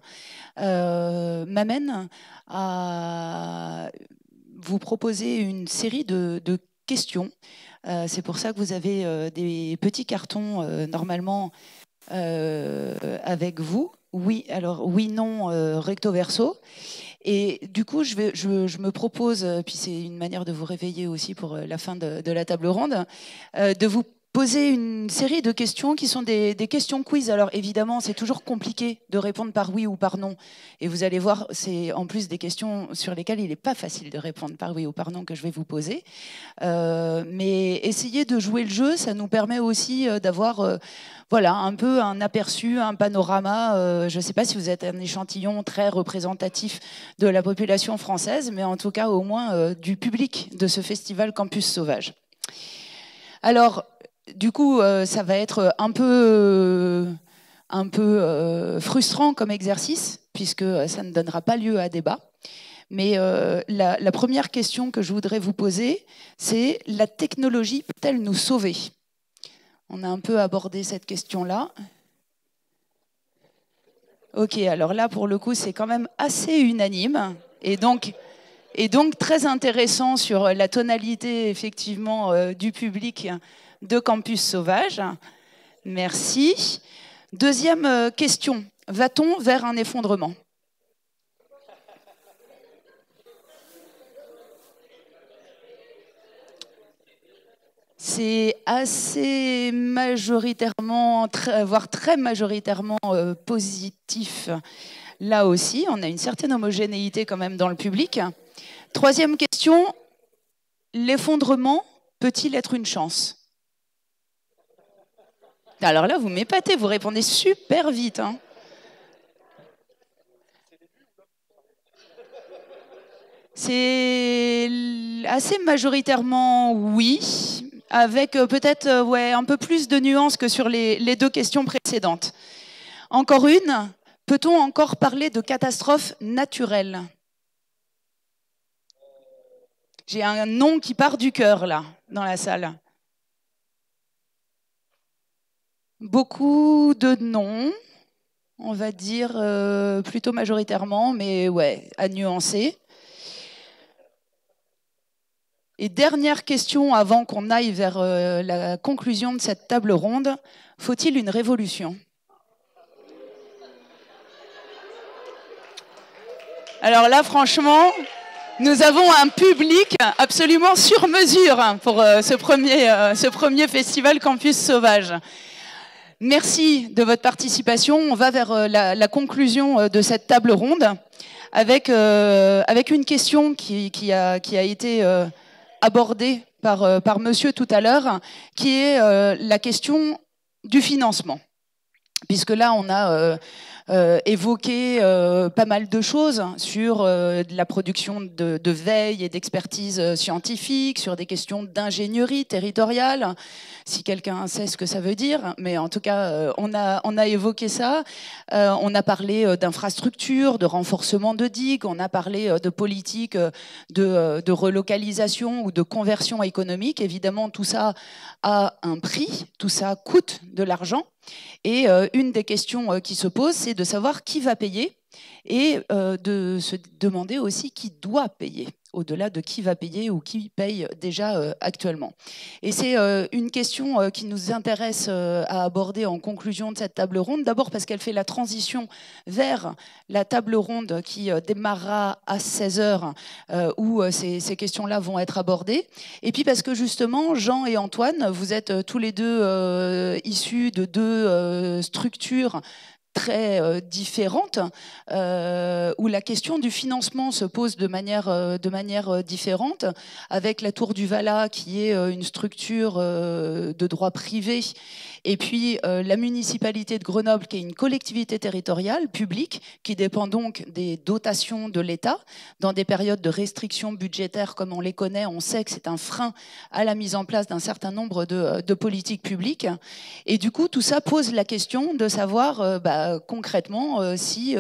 Speaker 7: m'amène à vous proposer une série de questions. C'est pour ça que vous avez des petits cartons normalement avec vous. Oui, alors oui, non, recto verso. Et du coup, je me propose, puis c'est une manière de vous réveiller aussi pour la fin de la table ronde, de vous poser une série de questions qui sont des questions quiz. Alors évidemment, c'est toujours compliqué de répondre par oui ou par non. Et vous allez voir, c'est en plus des questions sur lesquelles il n'est pas facile de répondre par oui ou par non que je vais vous poser. Mais essayer de jouer le jeu, ça nous permet aussi d'avoir voilà, un peu un aperçu, un panorama. Je ne sais pas si vous êtes un échantillon très représentatif de la population française, mais en tout cas au moins du public de ce festival Campus Sauvage. Alors, du coup, ça va être un peu frustrant comme exercice, puisque ça ne donnera pas lieu à débat. Mais la première question que je voudrais vous poser, c'est: la technologie peut-elle nous sauver ? On a un peu abordé cette question-là. Ok, alors là, pour le coup, c'est quand même assez unanime. Et donc très intéressant sur la tonalité, effectivement, du public de Campus Sauvage. Merci. Deuxième question. Va-t-on vers un effondrement ? C'est assez majoritairement, voire très majoritairement positif. Là aussi, on a une certaine homogénéité quand même dans le public. Troisième question, l'effondrement peut-il être une chance ? Alors là, vous m'épatez, vous répondez super vite. Hein. C'est assez majoritairement oui, avec peut-être un peu plus de nuances que sur les deux questions précédentes. Encore une, peut-on encore parler de catastrophe naturelle ? J'ai un nom qui part du cœur, là, dans la salle. Beaucoup de noms, on va dire plutôt majoritairement, mais ouais, à nuancer. Et dernière question avant qu'on aille vers la conclusion de cette table ronde, faut-il une révolution ? Alors là, franchement, nous avons un public absolument sur mesure pour ce premier festival Campus Sauvage. Merci de votre participation. On va vers la conclusion de cette table ronde avec une question qui a été abordée par monsieur tout à l'heure, qui est la question du financement. Puisque là, on a évoqué pas mal de choses sur de la production de veille et d'expertise scientifique, sur des questions d'ingénierie territoriale, si quelqu'un sait ce que ça veut dire. Mais en tout cas, on a évoqué ça. On a parlé d'infrastructures, de renforcement de digues, on a parlé de politique de relocalisation ou de conversion économique. Évidemment, tout ça a un prix, tout ça coûte de l'argent. Et une des questions qui se pose, c'est de savoir qui va payer et de se demander aussi qui doit payer, au-delà de qui va payer ou qui paye déjà actuellement. Et c'est une question qui nous intéresse à aborder en conclusion de cette table ronde, d'abord parce qu'elle fait la transition vers la table ronde qui démarrera à 16h, où ces questions-là vont être abordées, et puis parce que justement, Jean et Antoine, vous êtes tous les deux issus de deux structures très différentes, où la question du financement se pose de manière différente, avec la Tour du Valat qui est une structure de droit privé Et puis la municipalité de Grenoble, qui est une collectivité territoriale publique, qui dépend donc des dotations de l'État. Dans des périodes de restrictions budgétaires comme on les connaît, on sait que c'est un frein à la mise en place d'un certain nombre de politiques publiques. Et du coup, tout ça pose la question de savoir concrètement si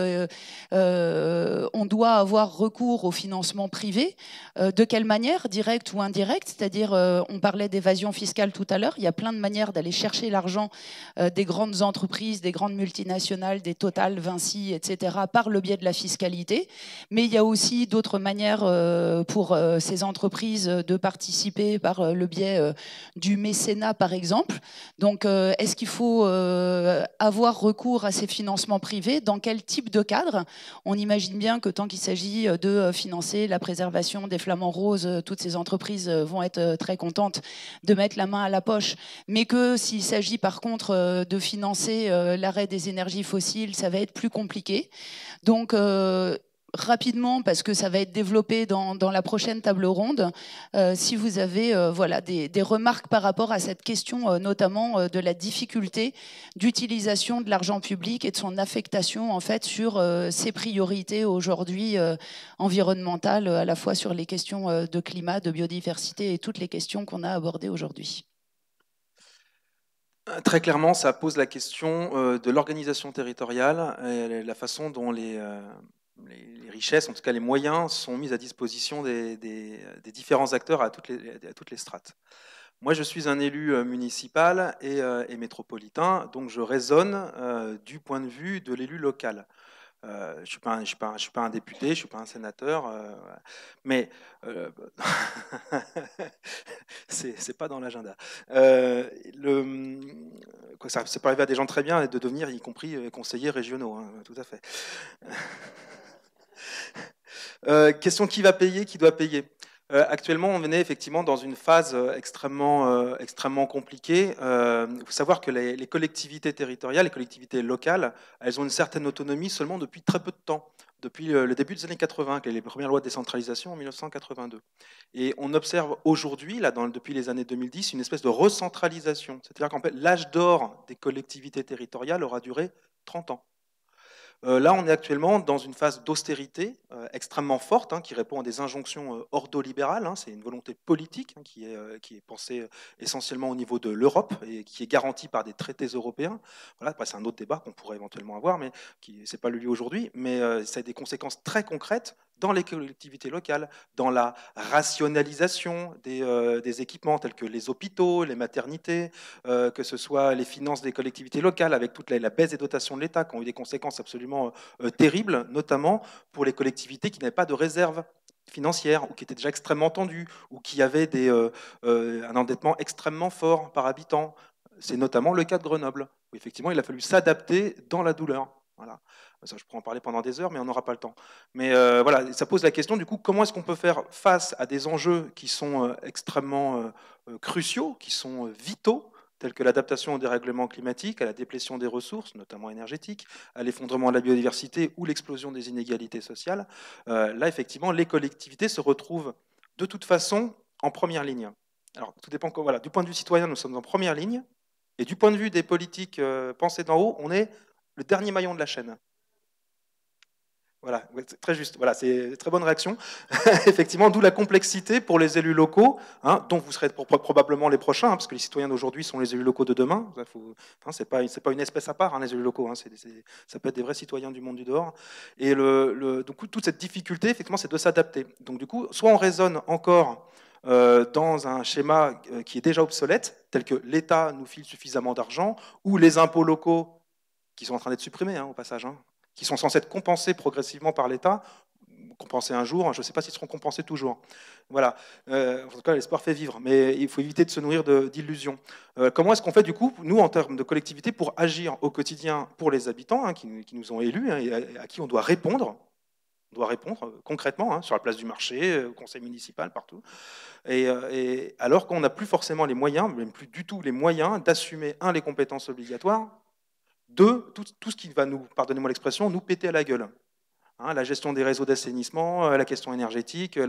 Speaker 7: on doit avoir recours au financement privé, de quelle manière, direct ou indirect. C'est-à-dire, on parlait d'évasion fiscale tout à l'heure, il y a plein de manières d'aller chercher l'argent des grandes entreprises, des grandes multinationales, des Total, Vinci, etc., par le biais de la fiscalité. Mais il y a aussi d'autres manières pour ces entreprises de participer par le biais du mécénat, par exemple. Donc, est-ce qu'il faut avoir recours à ces financements privés? Dans quel type de cadre? On imagine bien que tant qu'il s'agit de financer la préservation des flamants roses, toutes ces entreprises vont être très contentes de mettre la main à la poche. Mais que s'il s'agit par contre de financer l'arrêt des énergies fossiles, ça va être plus compliqué. Donc, rapidement, parce que ça va être développé dans la prochaine table ronde, si vous avez voilà, des remarques par rapport à cette question, notamment de la difficulté d'utilisation de l'argent public et de son affectation en fait, sur ses priorités aujourd'hui environnementales, à la fois sur les questions de climat, de biodiversité et toutes les questions qu'on a abordées aujourd'hui.
Speaker 9: Très clairement, ça pose la question de l'organisation territoriale et la façon dont les richesses, en tout cas les moyens, sont mis à disposition des différents acteurs à toutes les strates. Moi, je suis un élu municipal et métropolitain, donc je raisonne du point de vue de l'élu local. Je suis pas un député, je suis pas un sénateur, mais c'est pas dans l'agenda. Ça peut arriver à des gens très bien de devenir, y compris conseillers régionaux, hein, tout à fait. Question qui va payer, qui doit payer. Actuellement, on venait effectivement dans une phase extrêmement compliquée. Il faut savoir que les collectivités territoriales, les collectivités locales, elles ont une certaine autonomie seulement depuis très peu de temps, depuis le début des années 80, avec les premières lois de décentralisation en 1982. Et on observe aujourd'hui, depuis les années 2010, une espèce de recentralisation. C'est-à-dire qu'en fait, l'âge d'or des collectivités territoriales aura duré 30 ans. Là, on est actuellement dans une phase d'austérité extrêmement forte, qui répond à des injonctions ordolibérales. C'est une volonté politique qui est pensée essentiellement au niveau de l'Europe et qui est garantie par des traités européens. Voilà, après, c'est un autre débat qu'on pourrait éventuellement avoir, mais ce n'est pas le lieu aujourd'hui. Mais ça a des conséquences très concrètes dans les collectivités locales, dans la rationalisation des équipements tels que les hôpitaux, les maternités, que ce soit les finances des collectivités locales avec toute la baisse des dotations de l'État qui ont eu des conséquences absolument terribles, notamment pour les collectivités qui n'avaient pas de réserve financière ou qui étaient déjà extrêmement tendues ou qui avaient un endettement extrêmement fort par habitant. C'est notamment le cas de Grenoble, où effectivement il a fallu s'adapter dans la douleur. Voilà. Ça, je pourrais en parler pendant des heures, mais on n'aura pas le temps. Mais voilà, ça pose la question, du coup, comment est-ce qu'on peut faire face à des enjeux qui sont extrêmement cruciaux, qui sont vitaux, tels que l'adaptation au dérèglement climatique, à la déplétion des ressources, notamment énergétiques, à l'effondrement de la biodiversité ou l'explosion des inégalités sociales. Là, effectivement, les collectivités se retrouvent de toute façon en première ligne. Alors, tout dépend, voilà, du point de vue citoyen, nous sommes en première ligne, et du point de vue des politiques pensées d'en haut, on est le dernier maillon de la chaîne. Voilà, très juste. Voilà, c'est une très bonne réaction. Effectivement, d'où la complexité pour les élus locaux, dont vous serez probablement les prochains, parce que les citoyens d'aujourd'hui sont les élus locaux de demain. C'est pas une espèce à part, les élus locaux. Ça peut être des vrais citoyens du monde du dehors. Et donc, toute cette difficulté, effectivement, c'est de s'adapter. Donc, du coup, soit on raisonne encore dans un schéma qui est déjà obsolète, tel que l'État nous file suffisamment d'argent, ou les impôts locaux, qui sont en train d'être supprimés au passage, qui sont censés être compensés progressivement par l'État, compensés un jour, je ne sais pas s'ils seront compensés toujours. Voilà, en tout cas l'espoir fait vivre, mais il faut éviter de se nourrir d'illusions. Comment est-ce qu'on fait du coup, nous en termes de collectivité, pour agir au quotidien pour les habitants qui nous ont élus et à qui on doit répondre concrètement sur la place du marché, au conseil municipal, partout. Et alors qu'on n'a plus forcément les moyens, même plus du tout les moyens d'assumer, les compétences obligatoires, deux, tout ce qui va nous, pardonnez-moi l'expression, nous péter à la gueule. La gestion des réseaux d'assainissement, la question énergétique,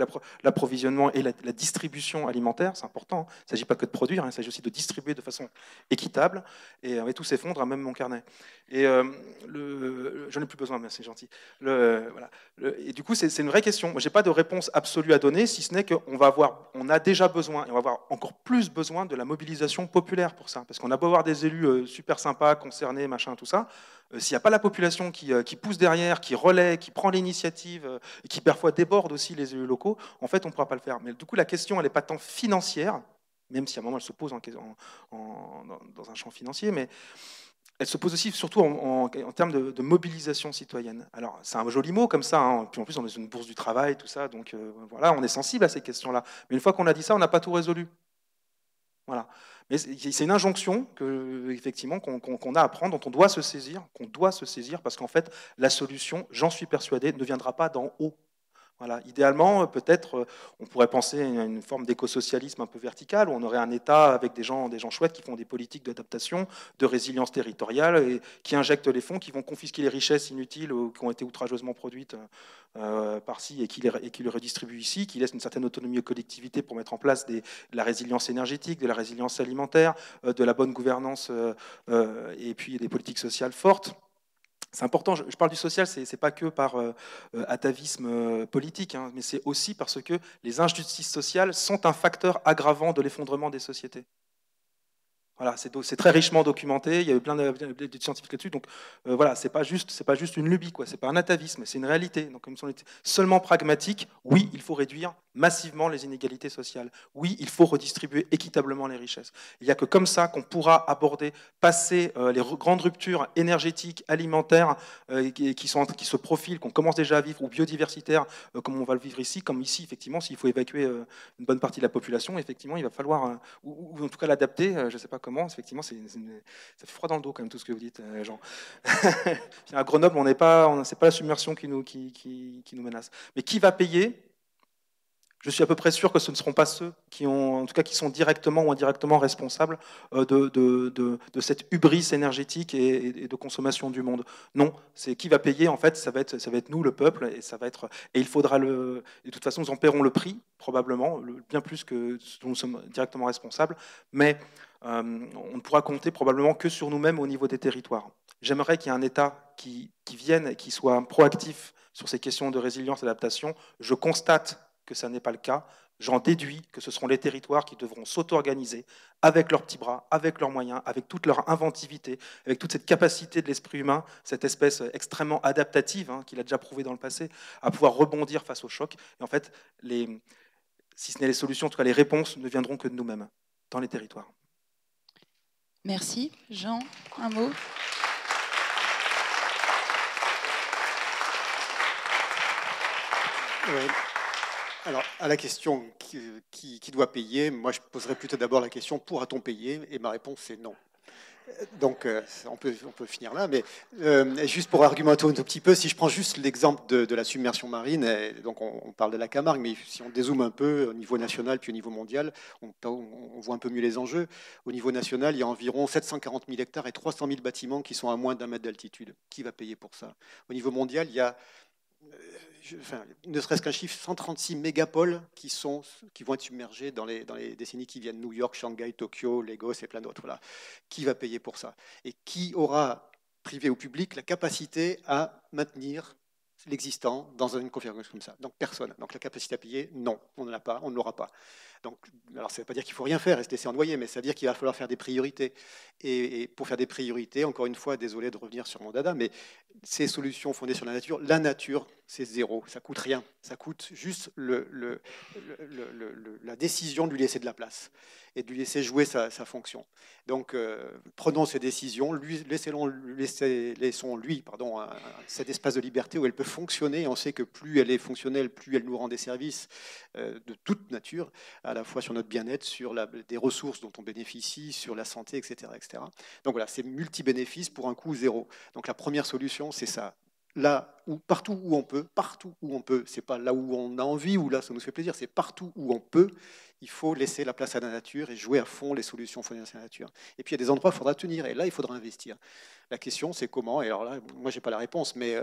Speaker 9: l'approvisionnement et la distribution alimentaire, c'est important. Il ne s'agit pas que de produire, il s'agit aussi de distribuer de façon équitable. Et tout s'effondre, même mon carnet. Et j'en ai plus besoin, merci, gentil. Voilà. Et du coup, c'est une vraie question. Moi, je n'ai pas de réponse absolue à donner, si ce n'est qu'on a déjà besoin, et on va avoir encore plus besoin de la mobilisation populaire pour ça. Parce qu'on a beau avoir des élus super sympas, concernés, machin, tout ça, s'il n'y a pas la population qui pousse derrière, qui relaie, qui prend l'initiative, et qui parfois déborde aussi les élus locaux, en fait, on ne pourra pas le faire. Mais du coup, la question, elle n'est pas tant financière, même si à un moment, elle se pose dans un champ financier, mais elle se pose aussi surtout en termes de mobilisation citoyenne. Alors, c'est un joli mot comme ça, puis en plus, on est dans une bourse du travail, tout ça, donc voilà, on est sensible à ces questions-là. Mais une fois qu'on a dit ça, on n'a pas tout résolu. Voilà. Mais c'est une injonction effectivement qu'on a à prendre, dont on doit se saisir, parce qu'en fait, la solution, j'en suis persuadé, ne viendra pas d'en haut. Voilà. Idéalement, peut-être, on pourrait penser à une forme d'écosocialisme un peu vertical, où on aurait un État avec des gens chouettes qui font des politiques d'adaptation, de résilience territoriale, et qui injectent les fonds, qui vont confisquer les richesses inutiles ou qui ont été outrageusement produites par-ci et qui les redistribuent ici, qui laissent une certaine autonomie aux collectivités pour mettre en place de la résilience énergétique, de la résilience alimentaire, de la bonne gouvernance et puis des politiques sociales fortes. C'est important, je parle du social, ce n'est pas que par atavisme politique, mais c'est aussi parce que les injustices sociales sont un facteur aggravant de l'effondrement des sociétés. Voilà, c'est très richement documenté, il y a eu plein d'études scientifiques là-dessus, donc voilà, c'est pas juste une lubie, quoi, c'est pas un atavisme, c'est une réalité. Donc comme si on était seulement pragmatique, oui, il faut réduire massivement les inégalités sociales, oui, il faut redistribuer équitablement les richesses. Il n'y a que comme ça qu'on pourra passer les grandes ruptures énergétiques, alimentaires qui se profilent, qu'on commence déjà à vivre, ou biodiversitaires, comme on va le vivre ici, comme ici, effectivement, s'il faut évacuer une bonne partie de la population, effectivement, il va falloir, ou en tout cas l'adapter, je ne sais pas comment, effectivement, ça fait froid dans le dos quand même tout ce que vous dites, Jean. À Grenoble, c'est pas la submersion qui nous menace. Mais qui va payer ? Je suis à peu près sûr que ce ne seront pas ceux qui sont directement ou indirectement responsables de cette hubris énergétique et de consommation du monde. Non, c'est qui va payer, en fait, ça va être nous, le peuple, et il faudra et de toute façon, nous en paierons le prix, probablement, bien plus que ce dont nous sommes directement responsables, mais on ne pourra compter probablement que sur nous-mêmes au niveau des territoires. J'aimerais qu'il y ait un État qui vienne et qui soit proactif sur ces questions de résilience et d'adaptation. Je constate que ça n'est pas le cas. J'en déduis que ce seront les territoires qui devront s'auto-organiser avec leurs petits bras, avec leurs moyens, avec toute leur inventivité, avec toute cette capacité de l'esprit humain, cette espèce extrêmement adaptative, qu'il a déjà prouvé dans le passé, à pouvoir rebondir face au choc. Et en fait, si ce n'est les solutions, en tout cas les réponses ne viendront que de nous-mêmes, dans les territoires.
Speaker 7: Merci. Jean, un mot ?
Speaker 8: Oui. Alors, à la question qui doit payer, moi je poserais plutôt d'abord la question pourra-t-on payer ? Et ma réponse c'est non. Donc on peut finir là, mais juste pour argumenter un tout petit peu, si je prends juste l'exemple de la submersion marine, donc on parle de la Camargue, mais si on dézoome un peu au niveau national puis au niveau mondial, on voit un peu mieux les enjeux. Au niveau national, il y a environ 740 000 hectares et 300 000 bâtiments qui sont à moins d'1 mètre d'altitude. Qui va payer pour ça ? Au niveau mondial, il y a ne serait-ce qu'un chiffre, 136 mégapoles qui vont être submergés dans les décennies qui viennent, New York, Shanghai, Tokyo, Lagos et plein d'autres. Voilà. Qui va payer pour ça ? Et qui aura, privé ou public, la capacité à maintenir l'existant dans une configuration comme ça ? Donc personne. Donc la capacité à payer, non, on n'en a pas, on ne l'aura pas. Donc, alors ça ne veut pas dire qu'il ne faut rien faire et se laisser ennoyer, mais ça veut dire qu'il va falloir faire des priorités. Et pour faire des priorités, encore une fois, désolé de revenir sur mon dada, mais ces solutions fondées sur la nature, c'est zéro, ça coûte rien. Ça coûte juste la décision de lui laisser de la place et de lui laisser jouer sa fonction. Donc, prenons ces décisions, laissons-lui cet espace de liberté où elle peut fonctionner. On sait que plus elle est fonctionnelle, plus elle nous rend des services de toute nature, à la fois sur notre bien-être, sur des ressources dont on bénéficie, sur la santé, etc. etc. Donc voilà, c'est multi-bénéfices pour un coût zéro. Donc la première solution, c'est ça. Là, partout où on peut, c'est pas là où on a envie ou là ça nous fait plaisir, c'est partout où on peut, il faut laisser la place à la nature et jouer à fond les solutions fournies à la nature. Et puis il y a des endroits où il faudra tenir, et là il faudra investir. La question c'est comment, et alors là, moi j'ai pas la réponse, mais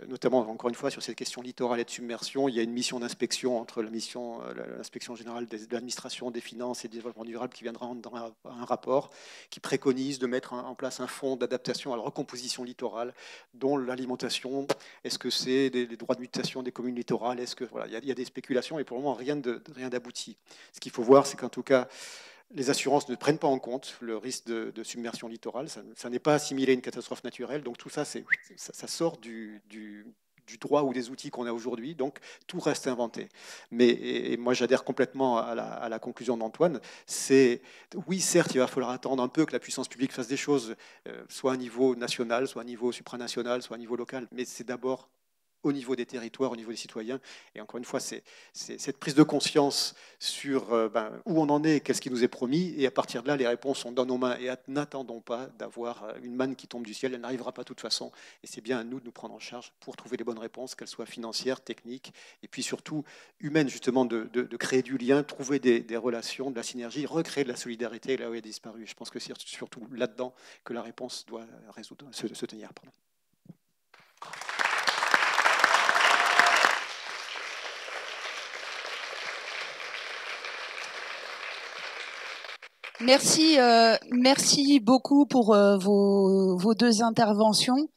Speaker 8: notamment encore une fois sur cette question littorale et de submersion, il y a une mission d'inspection entre l'inspection générale de l'administration, des finances et du développement durable qui viendra dans un rapport qui préconise de mettre en place un fonds d'adaptation à la recomposition littorale, dont l'alimentation, est-ce que c'est des droits de mutation des communes littorales, est-ce que voilà, il y a des spéculations et pour le moment rien d'abouti. Ce qu'il faut voir, c'est qu'en tout cas les assurances ne prennent pas en compte le risque de submersion littorale, ça n'est pas assimilé à une catastrophe naturelle, donc tout ça, ça sort du droit ou des outils qu'on a aujourd'hui, donc tout reste inventé. Mais et moi j'adhère complètement à la conclusion d'Antoine, c'est oui certes il va falloir attendre un peu que la puissance publique fasse des choses, soit à niveau national, soit à niveau supranational, soit à niveau local, mais c'est d'abord au niveau des territoires, au niveau des citoyens. Et encore une fois, c'est cette prise de conscience sur où on en est, qu'est-ce qui nous est promis, et à partir de là, les réponses sont dans nos mains. Et n'attendons pas d'avoir une manne qui tombe du ciel, elle n'arrivera pas de toute façon. Et c'est bien à nous de nous prendre en charge pour trouver les bonnes réponses, qu'elles soient financières, techniques, et puis surtout humaines, justement, de créer du lien, trouver des relations, de la synergie, recréer de la solidarité là où elle a disparu. Je pense que c'est surtout là-dedans que la réponse doit se tenir. Pardon.
Speaker 7: Merci beaucoup pour vos deux interventions.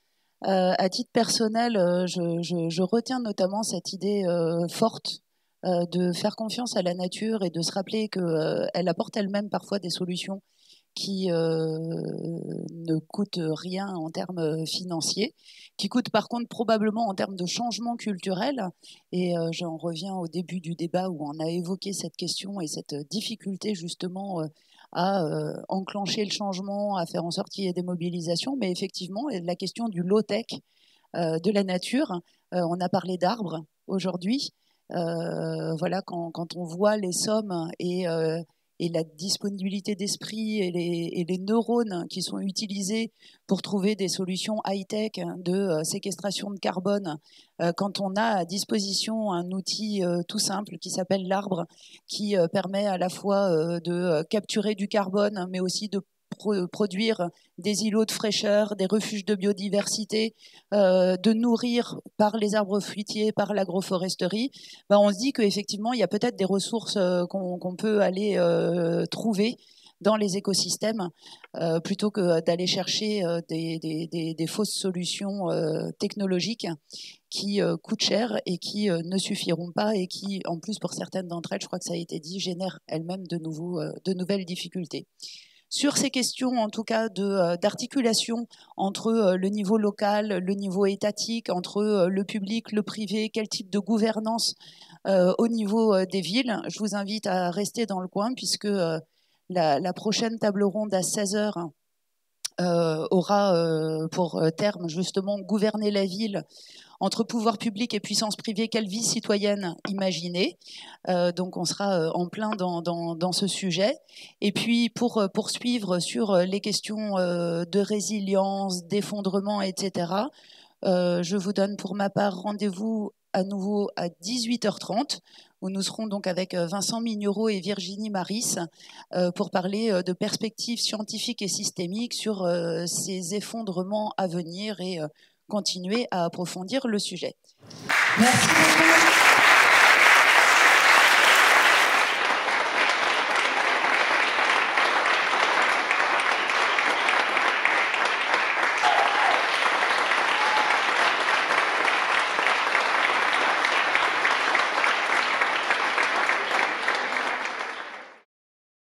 Speaker 7: À titre personnel, je retiens notamment cette idée forte de faire confiance à la nature et de se rappeler qu'elle apporte elle-même parfois des solutions qui ne coûtent rien en termes financiers, qui coûtent par contre probablement en termes de changement culturel. Et j'en reviens au début du débat où on a évoqué cette question et cette difficulté justement à enclencher le changement, à faire en sorte qu'il y ait des mobilisations. Mais effectivement, la question du low-tech, de la nature, on a parlé d'arbres aujourd'hui. Voilà, quand on voit les sommes et la disponibilité d'esprit et les neurones qui sont utilisés pour trouver des solutions high-tech de séquestration de carbone, quand on a à disposition un outil tout simple qui s'appelle l'arbre, qui permet à la fois de capturer du carbone, mais aussi de produire des îlots de fraîcheur, des refuges de biodiversité, de nourrir par les arbres fruitiers, par l'agroforesterie, on se dit qu'effectivement, il y a peut-être des ressources qu'on peut aller trouver dans les écosystèmes, plutôt que d'aller chercher des fausses solutions technologiques qui coûtent cher et qui ne suffiront pas et qui, en plus, pour certaines d'entre elles, je crois que ça a été dit, génèrent elles-mêmes de nouvelles difficultés. Sur ces questions, en tout cas, d'articulation entre le niveau local, le niveau étatique, entre le public, le privé, quel type de gouvernance au niveau des villes, je vous invite à rester dans le coin puisque la prochaine table ronde à 16h aura pour terme justement gouverner la ville entre pouvoir public et puissance privée, quelle vie citoyenne imaginer. Donc on sera en plein dans ce sujet. Et puis pour poursuivre sur les questions de résilience, d'effondrement, etc., je vous donne pour ma part rendez-vous à nouveau à 18h30, où nous serons donc avec Vincent Mignereau et Virginie Maris pour parler de perspectives scientifiques et systémiques sur ces effondrements à venir et continuer à approfondir le sujet. Merci beaucoup.